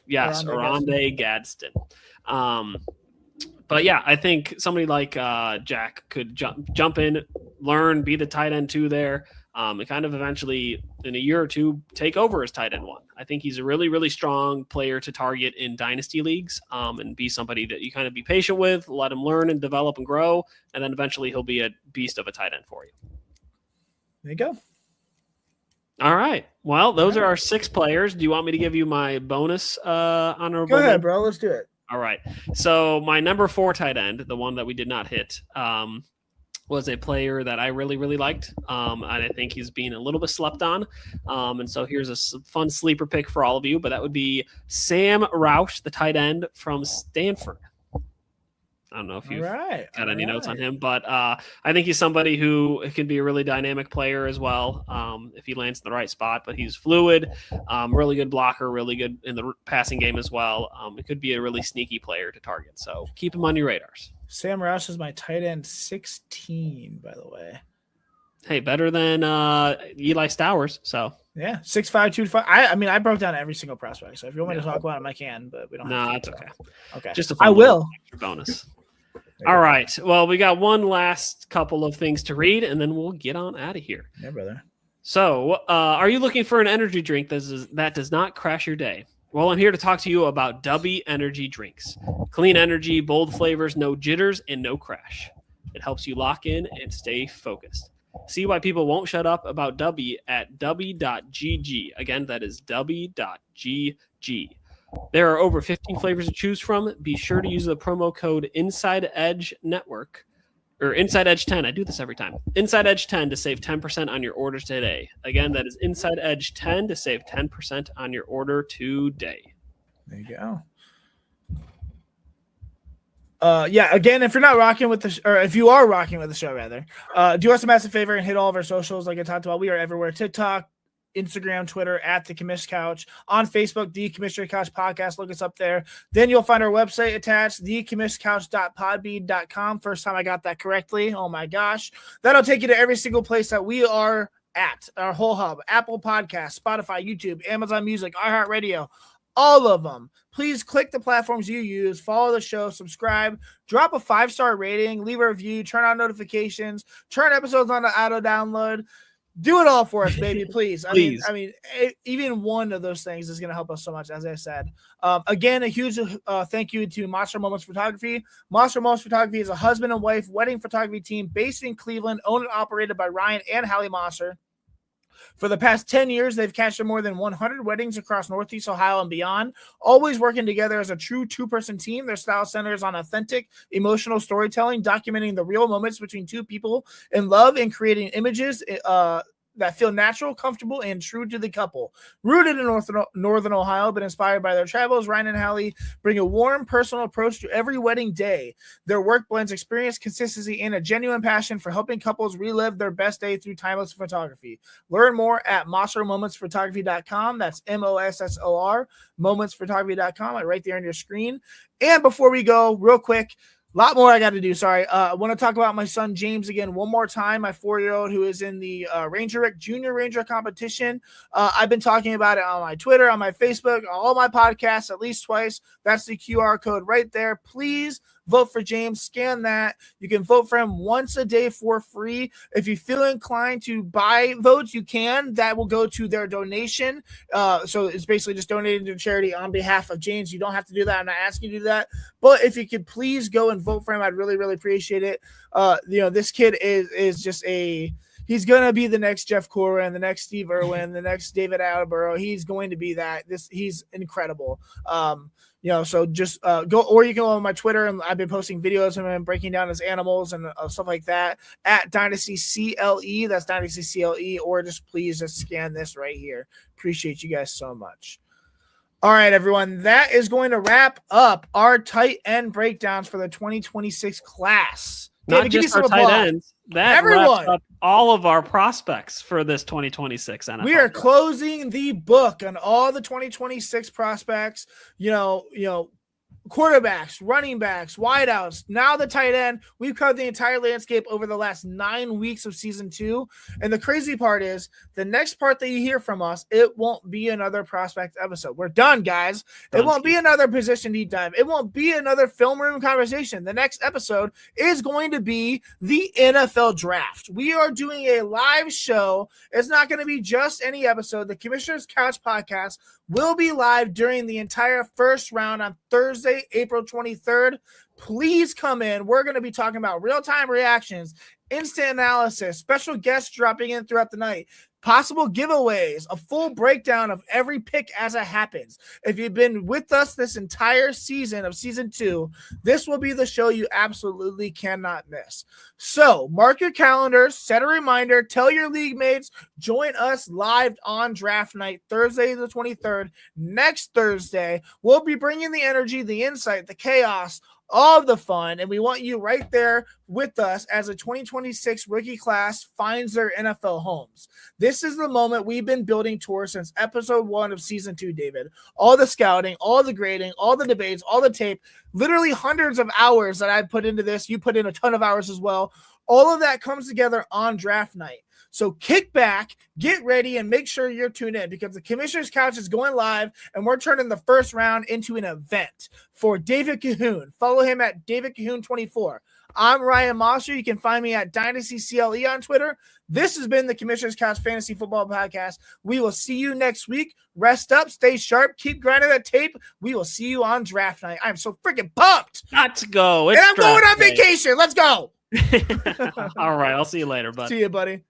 Yes, Oronde Gadsden. But yeah, I think somebody like Jack could jump in, learn, be the tight end 2 there, and kind of eventually in a year or two take over as tight end 1. I think he's a really, really strong player to target in dynasty leagues, and be somebody that you kind of be patient with, let him learn and develop and grow, and then eventually he'll be a beast of a tight end for you. There you go. All right. Well, those are our 6 players. Do you want me to give you my bonus honorable? Go ahead, bro. Let's do it. All right. So my number 4 tight end, the one that we did not hit, was a player that I really, really liked. And I think he's being a little bit slept on. And so here's a fun sleeper pick for all of you, but that would be Sam Roush, the tight end from Stanford. I don't know if you've got any notes on him, but I think he's somebody who can be a really dynamic player as well if he lands in the right spot. But he's fluid, really good blocker, really good in the passing game as well. It could be a really sneaky player to target. So keep him on your radars. Sam Roush is my tight end 16, by the way. Hey, better than Eli Stowers. So yeah, 6'5", 225. I mean, I broke down every single prospect. So if you want me to talk about him, I can, but we don't. No, have to. that's okay. Okay, just a I will. Bonus. All right. Well, we got one last couple of things to read, and then we'll get on out of here. Yeah, brother. So, are you looking for an energy drink that does not crash your day? Well, I'm here to talk to you about Dubby Energy Drinks. Clean energy, bold flavors, no jitters, and no crash. It helps you lock in and stay focused. See why people won't shut up about Dubby at dubby.gg. Again, that is dubby.gg. There are over 15 flavors to choose from. Be sure to use the promo code Inside Edge Network or Inside Edge 10. I do this every time. Inside Edge 10 to save 10% on your order today. Again, that is Inside Edge 10 to save 10% on your order today. There you go. Yeah, again, if you're not rocking with the or if you are rocking with the show, rather, do us a massive favor and hit all of our socials like I talked about. We are everywhere. TikTok, Instagram, Twitter, at The Commish Couch. On Facebook, The Commissioner Couch Podcast. Look us up there. Then you'll find our website attached, thecommissionercouch.podbean.com. First time I got that correctly. Oh, my gosh. That'll take you to every single place that we are at. Our whole hub. Apple Podcasts, Spotify, YouTube, Amazon Music, iHeartRadio. All of them. Please click the platforms you use, follow the show, subscribe, drop a 5-star rating, leave a review, turn on notifications, turn episodes on to auto download. Do it all for us, baby, please. I mean, even one of those things is going to help us so much, as I said. Again, a huge thank you to Monster Moments Photography. Monster Moments Photography is a husband and wife wedding photography team based in Cleveland, owned and operated by Ryan and Hallie Monster. For the past 10 years, they've captured more than 100 weddings across Northeast Ohio and beyond, always working together as a true 2-person team. Their style centers on authentic, emotional storytelling, documenting the real moments between two people in love and creating images that feel natural, comfortable, and true to the couple. Rooted in Northern Ohio, but inspired by their travels, Ryan and Hallie bring a warm, personal approach to every wedding day. Their work blends experience, consistency, and a genuine passion for helping couples relive their best day through timeless photography. Learn more at monstermomentsphotography.com. That's MOSSOR, momentsphotography.com, right there on your screen. And before we go, real quick, a lot more I got to do. Sorry. I want to talk about my son, James, again, one more time, my 4-year-old who is in the Ranger Junior Ranger competition. I've been talking about it on my Twitter, on my Facebook, on all my podcasts at least twice. That's the QR code right there. Please vote for James. Scan that. You can vote for him once a day for free. If you feel inclined to buy votes, you can. That will go to their donation. So it's basically just donating to charity on behalf of James. You don't have to do that. I'm not asking you to do that. But if you could please go and vote for him, I'd really, really appreciate it. This kid is just he's going to be the next Jeff Corwin, the next Steve Irwin, the next David Attenborough. He's going to be that. He's incredible. So just go, or you can go on my Twitter, and I've been posting videos of him breaking down his animals and stuff like that at Dynasty CLE. That's Dynasty CLE, or just please just scan this right here. Appreciate you guys so much. All right, everyone, that is going to wrap up our tight end breakdowns for the 2026 class. Not just our tight ends. That wraps up all of our prospects for this 2026 NFL. We are closing the book on all the 2026 prospects. Quarterbacks, running backs, wideouts, now the tight end. We've covered the entire landscape over the last 9 weeks of season 2. And the crazy part is the next part that you hear from us, it won't be another prospect episode. We're done, guys. It won't be another position deep dive. It won't be another film room conversation. The next episode is going to be the NFL draft. We are doing a live show. It's not going to be just any episode. The Commissioner's Couch podcast will be live during the entire first round on Thursday, April 23rd. Please come in. We're going to be talking about real-time reactions, instant analysis, special guests dropping in throughout the night, possible giveaways, a full breakdown of every pick as it happens. If you've been with us this entire season of season 2, this will be the show you absolutely cannot miss. So mark your calendars, set a reminder, tell your league mates, join us live on draft night, Thursday the 23rd. Next Thursday, we'll be bringing the energy, the insight, the chaos, all of the fun, and we want you right there with us as a 2026 rookie class finds their NFL homes. This is the moment we've been building towards since episode 1 of season 2, David. All the scouting, all the grading, all the debates, all the tape, literally hundreds of hours that I've put into this. You put in a ton of hours as well. All of that comes together on draft night. So kick back, get ready, and make sure you're tuned in because the Commissioner's Couch is going live, and we're turning the first round into an event for David Cahoon. Follow him at David Cahoon 24. I'm Ryan Mosser. You can find me at Dynasty CLE on Twitter. This has been the Commissioner's Couch Fantasy Football Podcast. We will see you next week. Rest up, stay sharp, keep grinding that tape. We will see you on draft night. I'm so freaking pumped. Got to go. And I'm going on vacation. Let's go. All right. I'll see you later, bud. See you, buddy.